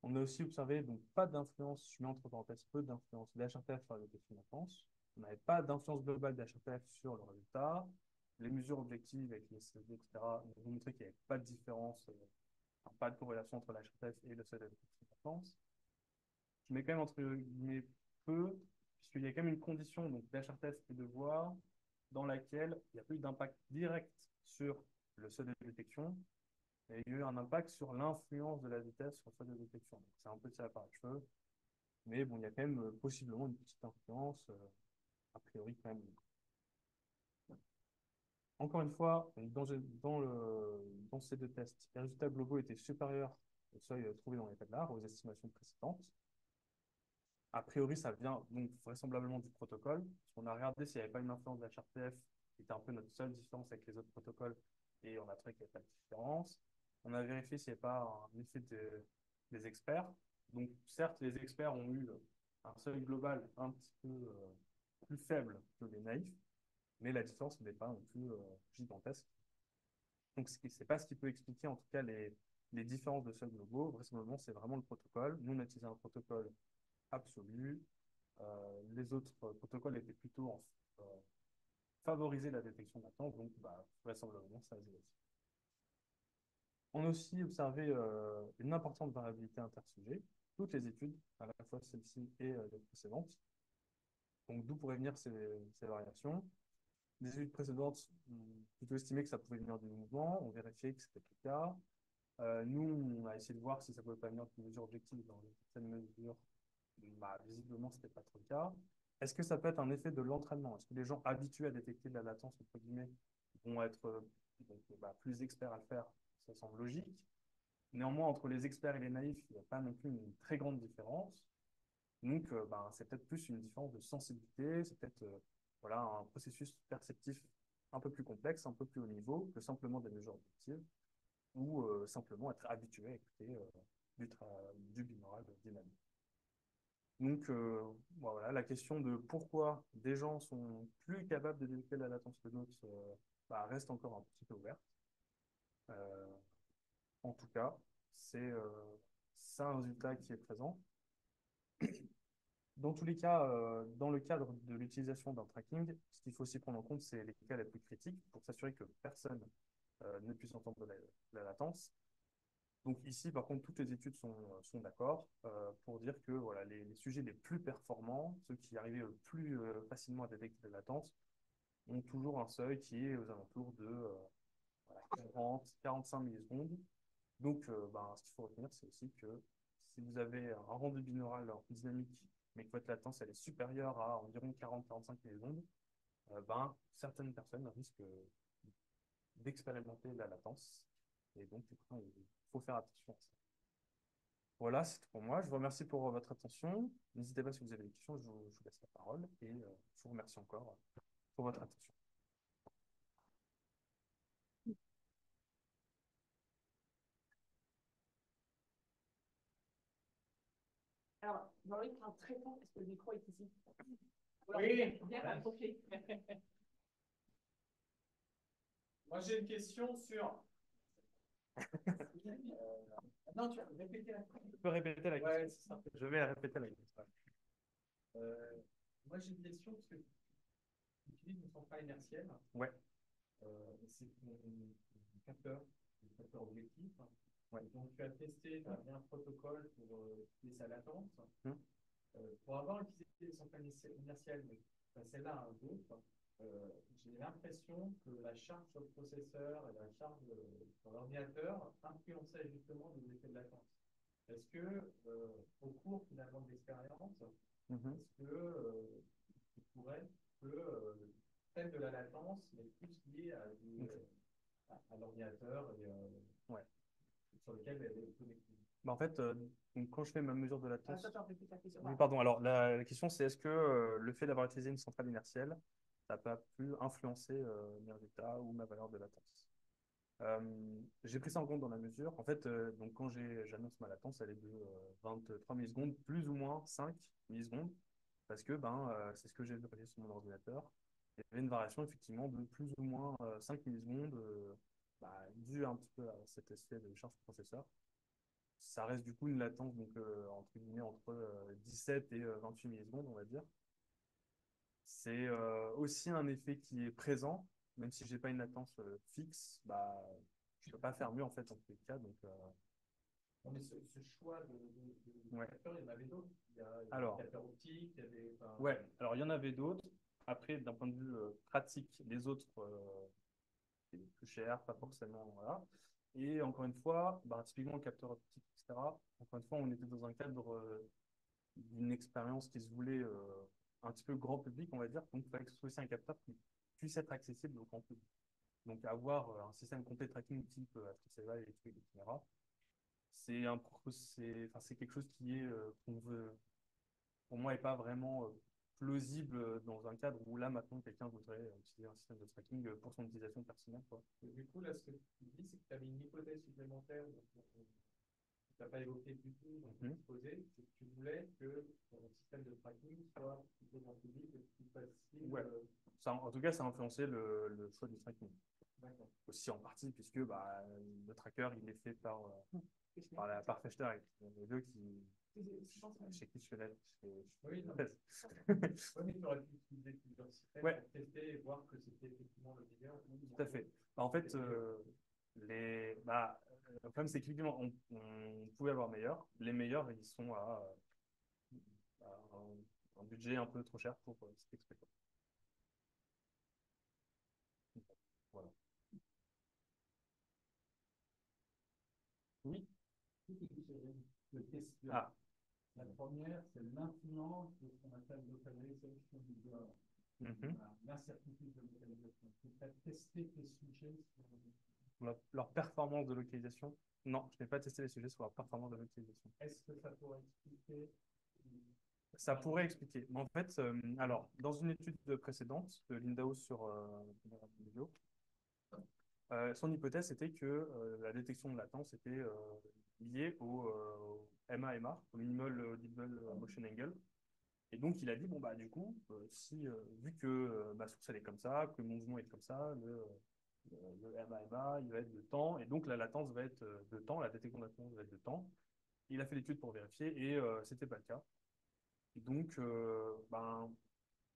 On a aussi observé donc pas d'influence, je mets entre parenthèses peu d'influence d'HRTF sur la détection de latence. On n'avait pas d'influence globale d'HRTF sur le résultat. Les mesures objectives avec les CSD, etc., nous ont montré qu'il n'y avait pas de différence, pas de corrélation entre l'HRTF et le seuil de détection de latence. Je mets quand même entre guillemets peu, puisqu'il y a quand même une condition d'HRTF et de voie dans laquelle il n'y a pas eu d'impact direct sur le seuil de détection, mais il y a eu un impact sur l'influence de la vitesse sur le seuil de détection. C'est un peu tiré par les cheveux, mais bon, il y a quand même possiblement une petite influence, a priori quand même. Encore une fois, dans ces deux tests, les résultats globaux étaient supérieurs au seuil trouvé dans les cas de l'art, aux estimations précédentes. A priori, ça vient donc vraisemblablement du protocole. On a regardé s'il n'y avait pas une influence de la HRTF, qui était un peu notre seule différence avec les autres protocoles, et on a trouvé qu'il n'y avait pas de différence. On a vérifié s'il n'y avait pas un effet des experts. Donc, certes, les experts ont eu un seuil global un petit peu plus faibles que les naïfs, mais la différence n'est pas non plus gigantesque. Donc, ce n'est pas ce qui peut expliquer en tout cas les différences de seuils globaux. Vraisemblablement, c'est vraiment le protocole. Nous, on a utilisé un protocole absolu. Les autres protocoles étaient plutôt favoriser la détection latente, donc bah, vraisemblablement, ça a joué aussi. On a aussi observé une importante variabilité intersujet, toutes les études, à la fois celle-ci et les précédentes. Donc, d'où pourraient venir ces variations. Les études précédentes ont plutôt estimé que ça pouvait venir du mouvement, on vérifiait que c'était le cas. Nous, on a essayé de voir si ça pouvait pas venir d'une mesure objective dans certaines mesures. Bah, visiblement, ce n'était pas trop le cas. Est-ce que ça peut être un effet de l'entraînement? Est-ce que les gens habitués à détecter de la latence, entre guillemets, vont être donc, bah, plus experts à le faire? Ça semble logique. Néanmoins, entre les experts et les naïfs, il n'y a pas non plus une très grande différence. Donc, bah, c'est peut-être plus une différence de sensibilité, c'est peut-être voilà, un processus perceptif un peu plus complexe, un peu plus haut niveau que simplement des mesures objectives, ou simplement être habitué à écouter du binaural dynamique. Donc, voilà, la question de pourquoi des gens sont plus capables de détecter la latence que d'autres bah, reste encore un petit peu ouverte. Euh, En tout cas, c'est un résultat qui est présent. Dans tous les cas, dans le cadre de l'utilisation d'un tracking, ce qu'il faut aussi prendre en compte, c'est les cas les plus critiques pour s'assurer que personne ne puisse entendre la latence. Donc ici, par contre, toutes les études sont d'accord pour dire que voilà, les sujets les plus performants, ceux qui arrivaient le plus facilement à détecter la latence, ont toujours un seuil qui est aux alentours de voilà, 40, 45 millisecondes. Donc, ben, ce qu'il faut retenir, c'est aussi que si vous avez un rendu binaural en dynamique, mais que votre latence elle est supérieure à environ 40-45 millisecondes, ben, certaines personnes risquent d'expérimenter la latence. Et donc, il faut faire attention à ça. Voilà, c'est tout pour moi. Je vous remercie pour votre attention. N'hésitez pas si vous avez des questions, je vous laisse la parole. Et je vous remercie encore pour votre attention. Alors, Jean-Luc parle très fort parce que le micro est ici. Oui, bien approché. moi j'ai une question sur. Non, tu vas répéter la question. Je peux répéter la question. Ouais, c'est ça. Je vais répéter la question. Moi j'ai une question parce que tu utilises une centrale inertielle. Ouais. C'est un capteur objectif. Ouais. Donc tu as testé, tu as bien un protocole pour utiliser sa latence. Hum. Pour avoir utilisé les centrales inertielles, mais celle-là, hein, d'autres, j'ai l'impression que la charge sur le processeur et la charge sur l'ordinateur influençaient justement les effets de latence. Est-ce que, au cours finalement de l'expérience, est-ce que tu pourrais que le thème de la latence est plus lié à l'ordinateur et Ouais. sur lequel elle est connectée? Bah, en fait, donc, quand je fais ma mesure de latence. Attends, répète la question. Oui, pardon. Alors, la question, c'est est-ce que le fait d'avoir utilisé une centrale inertielle, ça n'a pas pu influencer mes résultats ou ma valeur de latence? J'ai pris ça en compte dans la mesure. En fait, donc quand j'annonce ma latence, elle est de 23 millisecondes, plus ou moins 5 millisecondes, parce que ben, c'est ce que j'ai vérifié sur mon ordinateur. Il y avait une variation effectivement de plus ou moins 5 millisecondes, bah, due un petit peu à cet effet de charge processeur. Ça reste du coup une latence donc, entre guillemets, entre 17 et 28 millisecondes, on va dire. C'est aussi un effet qui est présent, même si je n'ai pas une latence fixe, bah, je ne peux pas faire mieux en fait en tous les cas. Donc, Non, mais ce choix ouais. capteurs, il y en avait d'autres. Il y a Alors, des capteurs optiques, il y a des. Enfin, ouais, alors il y en avait d'autres. Après, d'un point de vue pratique, les autres c'est plus cher, pas forcément. Voilà. Et encore une fois, bah, typiquement le capteur optique, etc. Encore une fois, on était dans un cadre d'une expérience qui se voulait un petit peu grand public, on va dire. Donc, il fallait que ce soit aussi un capteur qui puisse être accessible au grand public. Donc, avoir un système complet de tracking type Atriceva, électrique, etc., c'est quelque chose qui est, qu'on veut, pour moi, n'est pas vraiment plausible dans un cadre où là, maintenant, quelqu'un voudrait utiliser un système de tracking pour son utilisation personnelle, quoi. et du coup, là, ce que tu dis, c'est que tu avais une hypothèse supplémentaire que tu n'as pas évoquée du tout, donc posée, c'est que tu voulais que ton système de tracking soit plutôt grand public et que tu fasses en tout cas, ça a influencé le choix du tracking. D'accord. Aussi en partie, puisque bah, le tracker, il est fait par Fechner, les deux Je pense même. chez qui je fais Oui, non. thèse. Oui, mais tu aurais pu utiliser plusieurs systèmes Ouais. pour tester et voir que c'était effectivement le meilleur. Tout à fait. Bah, en fait, le problème, c'est qu'effectivement, on pouvait avoir meilleur. Les meilleurs, ils sont à un budget un peu trop cher pour cet exploit. Voilà. Oui. Le question. Ah, La première, c'est l'influence de ce qu'on appelle localisation du joueur. mhm. L'incertitude de localisation. Tu as testé tes sujets sur... Leur performance de localisation. Non, je n'ai pas testé les sujets sur leur performance de localisation. Est-ce que ça pourrait expliquer... Ça pourrait expliquer. Mais en fait, alors, dans une étude précédente de Lindau sur vidéo, son hypothèse était que la détection de latence était liée au MAMA, au Minimal Audible Motion Angle. Et donc, il a dit, bon, bah, du coup, vu que ma source, elle est comme ça, que mon mouvement est comme ça, le MAMA, il va être de temps, et donc la latence va être de temps, la détection de latence va être de temps. Il a fait l'étude pour vérifier, et c'était pas le cas. Et donc, ben,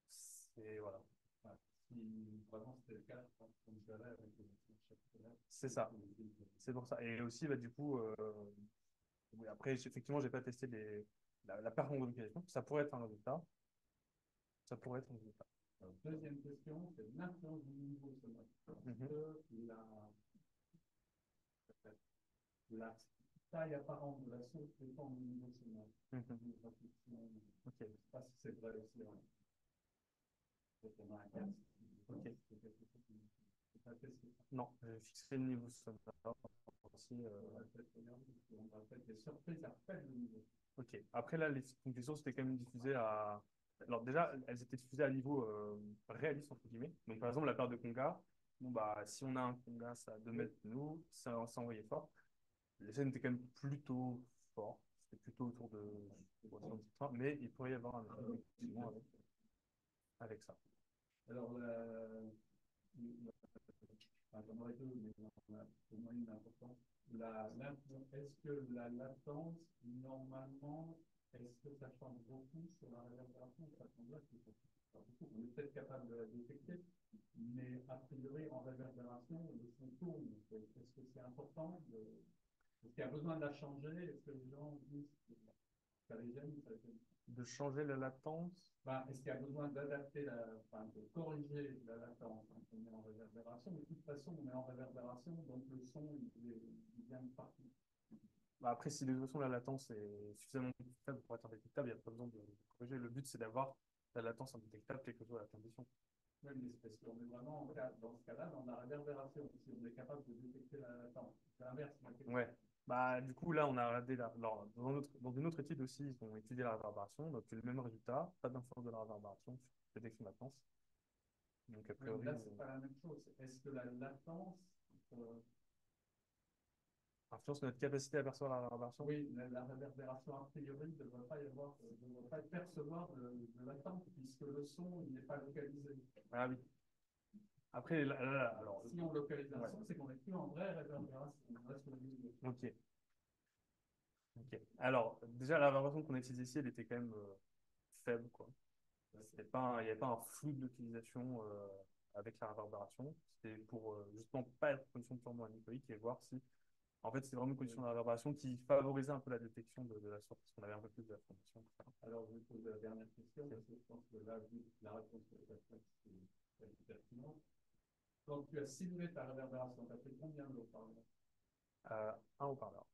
c'est, voilà. Voilà. Si vraiment c'était le cas, je pense qu'on verrait avec les chefs. C'est ça. C'est pour ça. Et aussi, bah, du coup, oui, après, effectivement, j'ai pas testé la performance de localisation. Ça pourrait être un résultat. Ça pourrait être un résultat. Alors, deuxième question, c'est l'influence du niveau sonore. Mhm. La taille apparente de la source dépend du niveau sonore. Mhm. Je Ok. ne sais pas si c'est vrai aussi. On a un casque. Ok. C'est pas testé. Non, j'ai fixé le niveau sonore aussi. On va peut-être les surprises à faible niveau. Ok. Après, là, les sources étaient quand même diffusées à. Alors, déjà, elles étaient diffusées à niveau réaliste, entre guillemets. Donc, par exemple, la paire de congas, bon, bah, si on a un congas à 2 mètres de nous, ça envoyait fort. Les scènes étaient quand même plutôt forts. C'était plutôt autour de 70, mais il pourrait y avoir un effet effectivement avec ça. Alors, j'en aurais deux, mais pour moi, une importante. Est-ce que la latence, normalement, est-ce que ça change beaucoup sur la réverbération? Ça change beaucoup. On est peut-être capable de la détecter, mais a priori, en réverbération, le son tourne. Est-ce que c'est important est-ce qu'il y a besoin de la changer? Est-ce que les gens disent que ça les gêne? De changer la latence. Est-ce qu'il y a besoin d'adapter, de corriger la latence quand on est en réverbération? De toute façon, on est en réverbération, donc le son, il vient de partout. Bah, après, si l'évolution de la latence est suffisamment faible pour être indétectable, il n'y a pas besoin de corriger. Le but, c'est d'avoir la latence indétectable, quelle que soit la condition. Oui, mais c'est parce qu'on est vraiment dans ce cas-là, dans la réverbération, si on est capable de détecter la latence. C'est l'inverse. Ouais. Bah, du coup, là, on a regardé dans une autre étude aussi, ils ont étudié la réverbération, donc le même résultat, pas d'influence de la réverbération sur la détection de latence. Donc, a priori, là, c'est pas la même chose. Est-ce que la latence influence notre capacité à percevoir la réverbération? Oui, la réverbération a priori ne devrait pas y avoir, ne devrait pas percevoir de latence puisque le son n'est pas localisé. Ah oui. Après, alors. Si on localise un Ouais. son, c'est qu'on n'est plus en vraie réverbération. On reste au milieu. Ok. Ok. Alors, déjà, la réverbération qu'on a utilisée ici, elle était quand même faible, quoi. Il n'y avait pas un flou d'utilisation avec la réverbération. C'était pour justement pas être en condition purement anéchoïque et voir si. En fait, c'est vraiment une condition de réverbération qui favorisait un peu la détection de la source, parce qu'on avait un peu plus d'informations. Alors, je vais poser la dernière question, parce que je pense que là, vu la réponse que tu as faite, c'est pertinent. Quand tu as simulé ta réverbération, tu as fait combien de haut-parleurs? Un haut-parleur.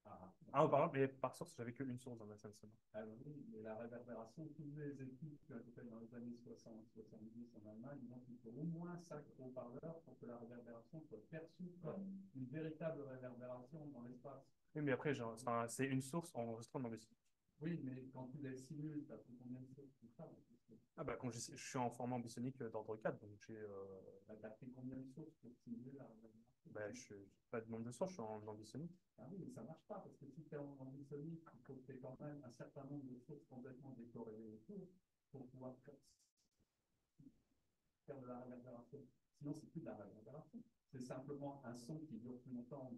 Ah, Un haut-parleur, mais par source, j'avais qu'une source dans ma scène seulement. alors oui, mais la réverbération, toutes les études qui ont été faites dans les années 60-70 en Allemagne, donc il faut au moins 5 haut-parleurs pour que la réverbération soit perçue comme une véritable réverbération dans l'espace. Oui, mais après, c'est une source enregistrée en ambisonique. Oui, mais quand tu les simules, tu as pris combien de sources tout ça? Ah bah, quand je suis en format ambisonique d'ordre 4, donc j'ai. Tu as pris combien de sources pour simuler la réverbération? Bah, je n'ai pas de nombre de sources, je suis en ambisonique. Ah oui, mais ça ne marche pas, parce que si tu es en ambisonique, il faut que tu aies quand même un certain nombre de sources complètement décorrélées autour pour pouvoir faire de la réverbération. Sinon, c'est plus de la réverbération. C'est simplement un son qui dure plus longtemps.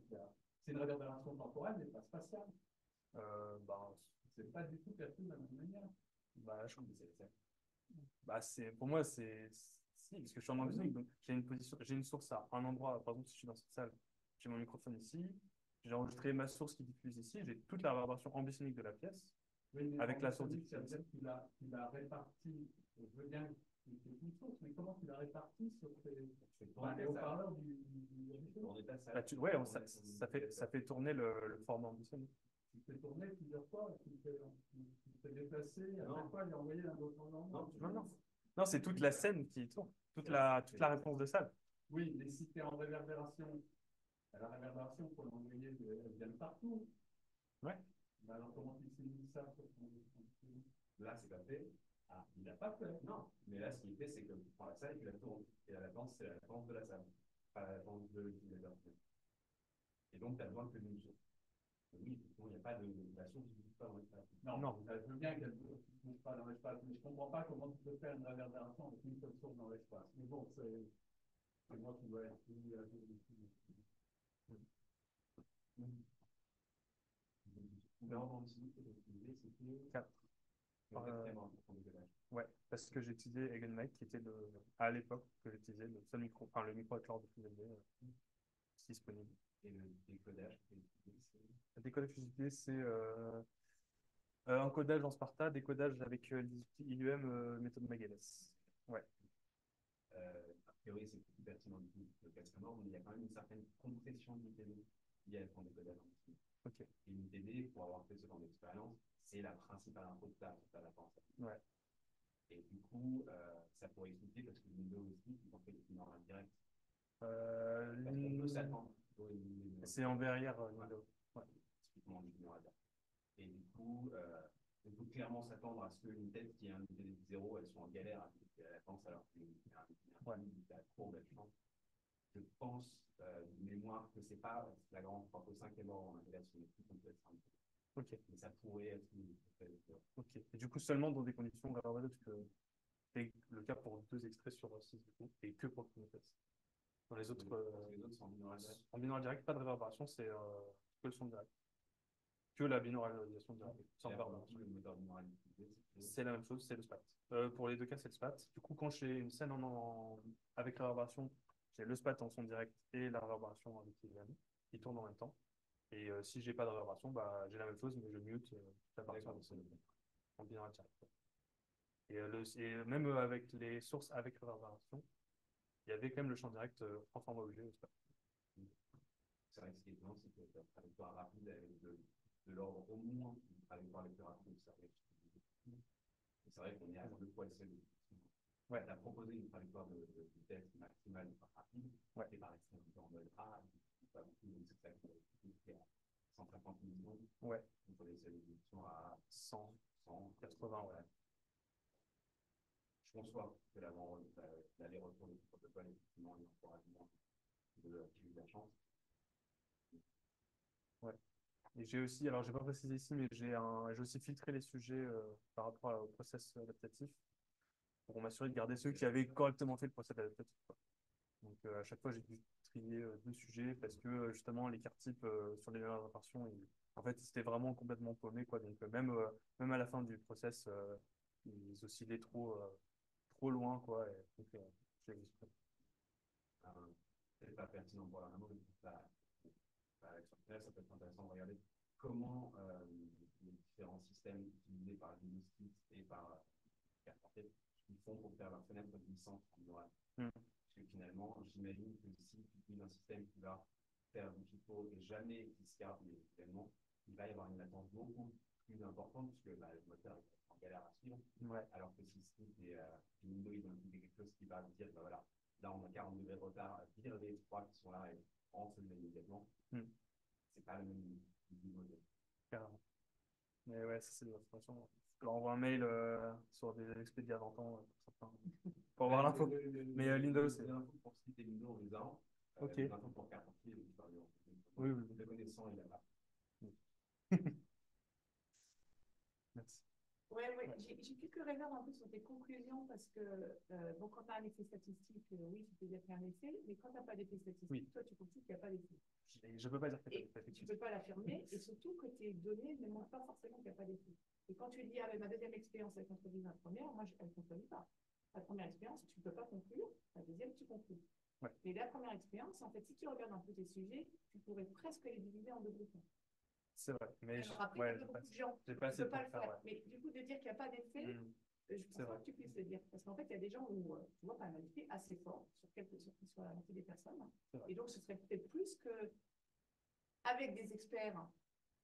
C'est une réverbération temporelle, mais pas spatiale. Bah, C'est pas du tout perçu de la même manière. bah, je, bah, pour moi, si, parce que je suis en musique, donc j'ai une source à un endroit. Par exemple, si je suis dans cette salle, j'ai mon microphone ici, j'ai enregistré ma source qui diffuse ici, j'ai toute la réverbération ambisonique de la pièce, Oui, mais avec la source ambisonique, ça veut diffuse. dire qu'il a réparti, je veux bien qu'il y ait une source, mais comment tu l'as réparti sur les haut-parleurs Ouais, ça fait tourner le format ambitionnel. Tu fais tourner plusieurs fois, tu fais déplacer, à chaque fois, il est envoyé dans d'autres endroits. Non, c'est toute la scène qui tourne, toute la réponse de salle. Oui, mais si tu es en réverbération, la réverbération, il faut l'envoyer, elle vient de partout. Ouais. Mais alors, comment tu simules ça sur Là, c'est pas fait. Ah, il n'a pas fait. Non, mais là, ce qu'il fait, c'est que tu prends la salle et tu la tournes. Et la latence, c'est la latence de la salle, pas la latence de l'utilisateur. Et donc, tu as besoin que d'une source. Oui, il n'y a pas de. La source ne bouge pas dans l'espace. Non, je veux bien qu'elle ne bouge pas dans l'espace, mais je ne comprends pas comment tu peux faire une réverbération avec une seule source dans l'espace. Mais bon, c'est moi qui dois être plus. L'ordre en dessous que j'ai utilisé, c'était 4. le quatrième ordre de décalage. Ouais, parce que j'ai utilisé Eigenmike, qui était à l'époque que j'utilisais le seul micro, enfin le micro à corde plus élevé disponible. Et le décodage que Le décodage que j'ai utilisé, c'est un codage en Sparta, décodage avec les outils IUM méthode Magalès. Ouais. A priori, c'est plus pertinent du coup le quatrième ordre, mais il y a quand même une certaine compression du TD liée à ton décodage en dessous. Ok. Et une TD, pour avoir fait ce genre d'expérience, c'est la principale info que tu as la pensée. Ouais. Et du coup, ça pourrait expliquer parce que Windows aussi, ils ont fait des binaural direct. Parce qu'on peut s'attendre. C'est en verrière Windows. Ouais. Typiquement du binaural direct. Et du coup, on peut clairement s'attendre à ce qu'une tête qui a un TD de 0, elle soit en galère à la latence alors qu'il y a un courbe, elle change. Je pense de mémoire que c'est pas la grande 3 au 5 est mort en intégration, mais plus complexe. Ok. Mais ça pourrait être Ok. Et du coup, seulement dans des conditions réverbérées, parce que c'est le cas pour 2 extraits sur 6 du coup, et que pour le premier test. Dans les autres, sont en binaural direct. En binaural direct, pas de réverbération, c'est que le son direct. Que la binauralisation directe, sans réverbération. Le moteur binaural c'est la même chose, c'est le SPAT. Pour les deux cas, c'est le SPAT. Du coup, quand j'ai une scène avec réverbération, j'ai le SPAT en son direct et la réverbération avec IVM. Ils tournent en même temps. Et si j'ai pas de réverbération, bah, j'ai la même chose, mais je mute la partie en binaural direct. Et même avec les sources avec réverbération, il y avait quand même le champ direct en format objet au SPAT. C'est vrai que ce qui est étonnant, c'est que tu as une trajectoire rapide avec de l'ordre au moins une trajectoire les plus rapides. C'est vrai qu'on est à 2 fois le seuil. Ouais. Tu as proposé une trajectoire de vitesse maximale rapide, ouais. Et par exemple, en mode A, pas beaucoup, donc c'est ça qui est à 150 millions. Ouais. On peut les solutions à 100, 180, ouais. Je conçois que l'aller-retour du protocole, effectivement, il y a encore j'ai eu de la chance. Ouais. Et j'ai aussi, alors j'ai pas précisé ici, mais j'ai aussi filtré les sujets par rapport au process adaptatif pour m'assurer de garder ceux qui avaient correctement fait le process adaptatif. Donc à chaque fois, j'ai dû trier 2 sujets parce que justement, l'écart type sur les dernières impressions, en fait, c'était vraiment complètement paumé, quoi. Donc même à la fin du process, ils oscillaient trop loin, quoi. Et, donc, j'ai exprès. C'est pas pertinent pour la mémoire, mais ça peut être intéressant de regarder comment les différents systèmes utilisés par Linux et par Carpenter ils font pour faire leur fenêtre de licence en binaural. Parce que finalement, j'imagine que si tu utilises un système qui va faire du FIFO et jamais qui se garde les événements, il va y avoir une latence beaucoup plus importante puisque le moteur est en galère à suivre. Ouais. Alors que si Windows ils ont utilisé quelque chose qui va dire, bah voilà, là on a 40 degrés de retard, vire les 3 qui sont là et on se le met immédiatement. C'est pas le même niveau de. Carrément. Mais ouais, ça c'est de l'information. Je leur envoie un mail sur des expédients d'antan pour certains. Pour avoir l'info. Mais Windows, c'est. Les infos pour citer Windows, les a. Ok. Les infos pour Carpentier, oui. Le connaissant, il a pas. Merci. Ouais, ouais. J'ai quelques réserves un peu sur tes conclusions parce que, bon, quand tu as un effet statistique, oui, tu peux dire qu'il y a un effet, mais quand tu n'as pas d'effet statistique, Oui. toi, tu conclus qu'il n'y a pas d'effet. Je ne peux pas dire qu'il y a Et pas d'effet. tu ne peux pas l'affirmer, et surtout que tes données ne montrent pas forcément qu'il n'y a pas d'effet. Et quand tu dis, ah, mais ma deuxième expérience, elle contredit ma première, moi, elle ne contredit pas. La première expérience, tu ne peux pas conclure, la deuxième, tu conclus. Ouais. Mais la première expérience, en fait, si tu regardes un peu tes sujets, tu pourrais presque les diviser en deux groupes. C'est vrai, mais Alors après, il y a beaucoup de gens j'ai qui pas ne assez peuvent de temps pas le pour faire. faire. Mais du coup, de dire qu'il n'y a pas d'effet, je C'est pense pas vrai. que tu puisses le dire. Parce qu'en fait, il y a des gens où tu vois quand même un effet assez fort sur la moitié des personnes. C'est vrai. Et donc, ce serait peut-être plus que avec des experts,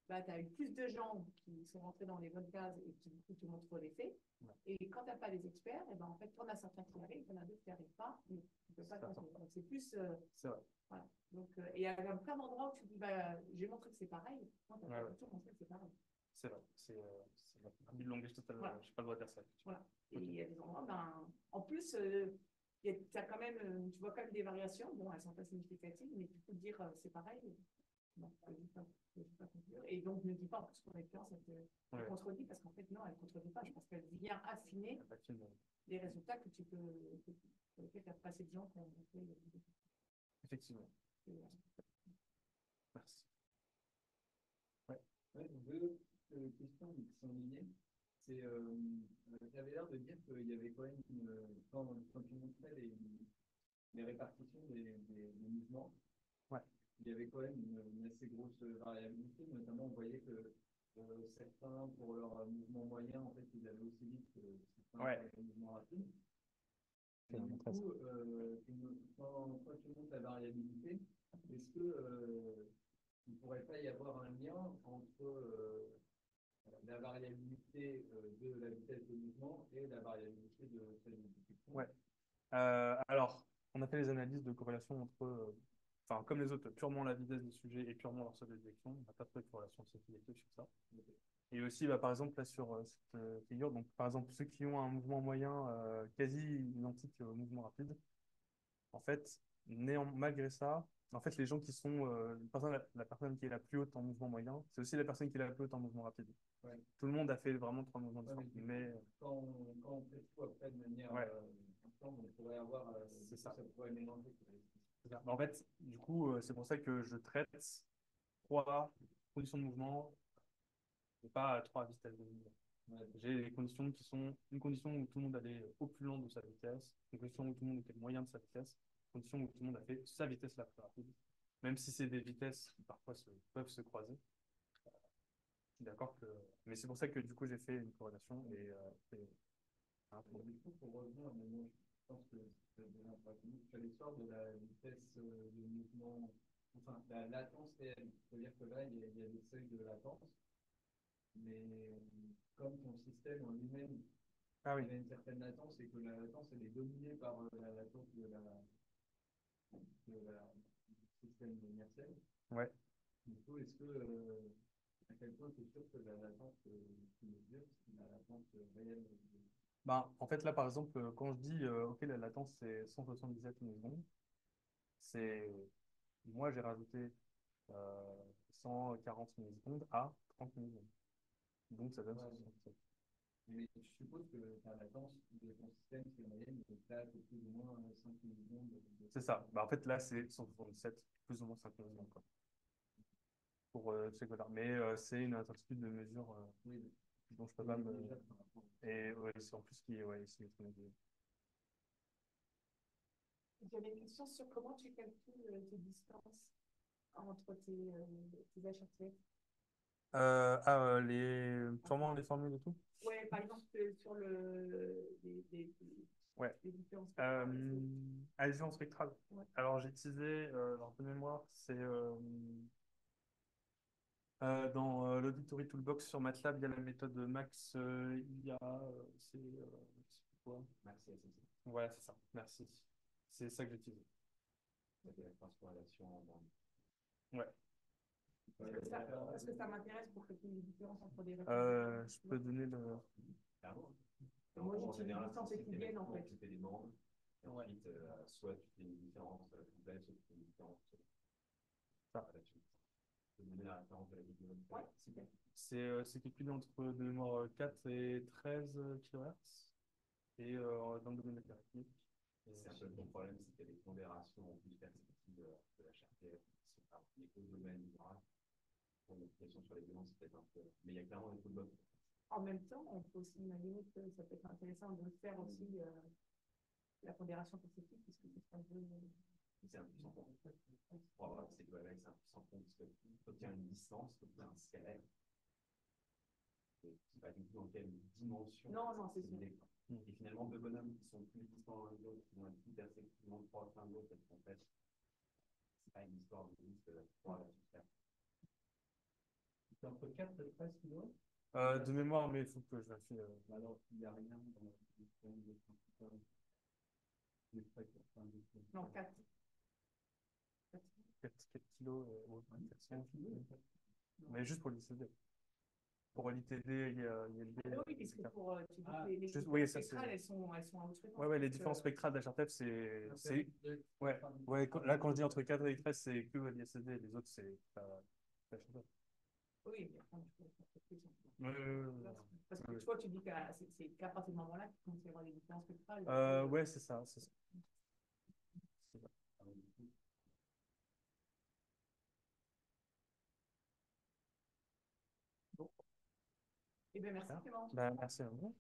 bah, tu as eu plus de gens qui sont rentrés dans les bonnes cases et qui, du coup, te montrent l'effet. Ouais. Et quand tu n'as pas les experts, et ben, en fait, tu en as certains qui arrivent, il y en a d'autres qui n'arrivent pas, mais tu ne peux pas C'est conclure. Donc, c'est plus. C'est vrai. Voilà. Donc, et il y a plein d'endroits où tu dis, bah, j'ai montré que c'est pareil. Non, tu n'as Ouais, pas ouais. du tout montré que c'est pareil. C'est vrai. C'est un but de langage total. Voilà. Je n'ai pas le droit de dire ça. Voilà. Et Ok. il y a des endroits, ben, en plus, tu as quand même, tu vois quand même des variations. Bon, elles sont pas significatives, mais tu peux dire c'est pareil. Non, je ne pas conclure. Et donc, ne dis pas en plus qu'on expérience, elle contredit, parce qu'en fait, non, elle ne contredit pas. Je pense qu'elle vient affiner les résultats que tu peux, sur lesquels tu as passé de gens qui ont fait. Effectivement. Merci. Ouais. Ouais, deux questions qui sont liées. C'est, tu avais l'air de dire qu'il y avait quand même, quand tu montrais les répartitions des mouvements, ouais. Il y avait quand même une assez grosse variabilité. Notamment, on voyait que certains, pour leur mouvement moyen, en fait, ils allaient aussi vite que certains pour les mouvements rapides. Et du coup, quand tu montes la variabilité, est-ce que il ne pourrait pas y avoir un lien entre la variabilité de la vitesse de mouvement et la variabilité de celle de détection? Ouais. Alors, on a fait les analyses de corrélation entre, enfin, comme les autres, purement la vitesse des sujets et purement leur seuil de détection. On n'a pas trouvé de corrélation significative sur ça. Et aussi, bah, par exemple, là, sur cette figure, donc, par exemple, ceux qui ont un mouvement moyen quasi identique au mouvement rapide, en fait, malgré ça, en fait, les gens qui sont la personne qui est la plus haute en mouvement moyen, c'est aussi la personne qui est la plus haute en mouvement rapide. Ouais. Tout le monde a fait vraiment 3 mouvements différents. Mais quand on fait tout après de manière ensemble, on pourrait avoir ça pourrait mélanger. En fait, du coup, c'est pour ça que je traite 3 conditions de mouvement et pas 3 vitesses de mouvement. J'ai les conditions qui sont une condition où tout le monde allait au plus lent de sa vitesse, une condition où tout le monde était le moyen de sa vitesse, une condition où tout le monde a fait sa vitesse la plus rapide, même si c'est des vitesses qui parfois peuvent se croiser. Je suis d'accord que. Mais c'est pour ça que du coup j'ai fait une corrélation Du coup, pour revenir, mais moi, je pense que c'est déjà pratique. Tu as l'histoire de la vitesse de mouvement, enfin, la latence réelle. C'est-à-dire que là, il y a des seuils de latence, mais comme ton système en lui-même, il a une certaine latence et que la latence, elle est dominée par la latence du système inertiel. Ouais. Du coup, est-ce que, à quel point tu es sûr que la latence que tu mesures, c'est la latence réelle Ben, en fait, là, par exemple, quand je dis OK, la latence, c'est 177 millisecondes, c'est. Moi, j'ai rajouté 140 millisecondes à 30 millisecondes. Donc, ça donne 177. Mais je suppose que la latence de ton système, c'est une moyenne, donc là, c'est plus ou moins 5 millisecondes. C'est ça. Bah, en fait, là, c'est 177, plus ou moins 5 millisecondes. Quoi. Pour ces codes-là. Mais c'est une incertitude de mesure dont je peux pas me. Et ouais, c'est en plus qui ouais, ici. J'avais une question sur comment tu calcules tes distances entre tes HRTF. Sûrement les formules et tout. Oui, par exemple, sur les différents spectrales. Adhésion spectrale. Ouais. Alors, j'ai utilisé, alors de mémoire, c'est dans l'Auditory Toolbox sur MATLAB, il y a la méthode Max IA, c'est quoi? Max ISS. Voilà, c'est ça. Merci. C'est ça que j'utilise. C'est la transformation en bande. Ouais. Parce que ça m'intéresse pour calculer les différences entre des Je peux donner le. Moi, j'utilise une distance euclidienne en fait. Tu fais des bandes, et ensuite, soit tu fais une différence complète, soit tu fais une différence là-dessus. peux donner la référence de la vidéo. Ouais, super. C'est calculé entre de mémoire 4 et 13 kHz et dans le domaine de la C'est un peu le problème, c'est qu'il y a des pondérations en plus perspectives de la RTF qui sont pas au domaine du graphe. Pour l'application sur les violences, c'est peut-être un peu. Mais il y a clairement des footballs. En même temps, on peut aussi imaginer que ça peut être intéressant de faire aussi la pondération spécifique, puisque c'est un peu. C'est un puissant compte. Pour avoir ces deux avec, c'est un puissant compte parce qu'il faut obtenir une distance, il faut obtenir un scalaire. C'est pas du tout dans quelle dimension. Non, non, c'est sûr. Et finalement, deux bonhommes qui sont plus distants l'un de l'autre, qui vont être plus perspectivement proches l'un de l'autre, parce qu'en fait, c'est pas une histoire de juste pour la faire. C'est entre 4 et 13 kilos. de mémoire, mais il faut que je vérifie. Alors, il n'y a rien dans la système de principal. Non, 4. 4 kilos, ouais, 400 kilos. Mais juste pour l'ICD. Pour l'ITD, il y a le B. Oui, puisque pour tu dis que les Oui, différences ça, spectrales, elles sont à haute fréquence. Ouais, les différences spectrales d'HRTF, ouais, là, quand je dis entre 4 et 13, c'est que l'ISD, les autres, c'est pas HRTF. Oui, mais après, je peux plus. Parce que Ouais. toi, tu dis que c'est qu'à partir du moment-là qu'il commence à y avoir des différences spectrales. Ouais, c'est ça. C'est ça. Bon. Eh bien, merci Clément. Merci à vous.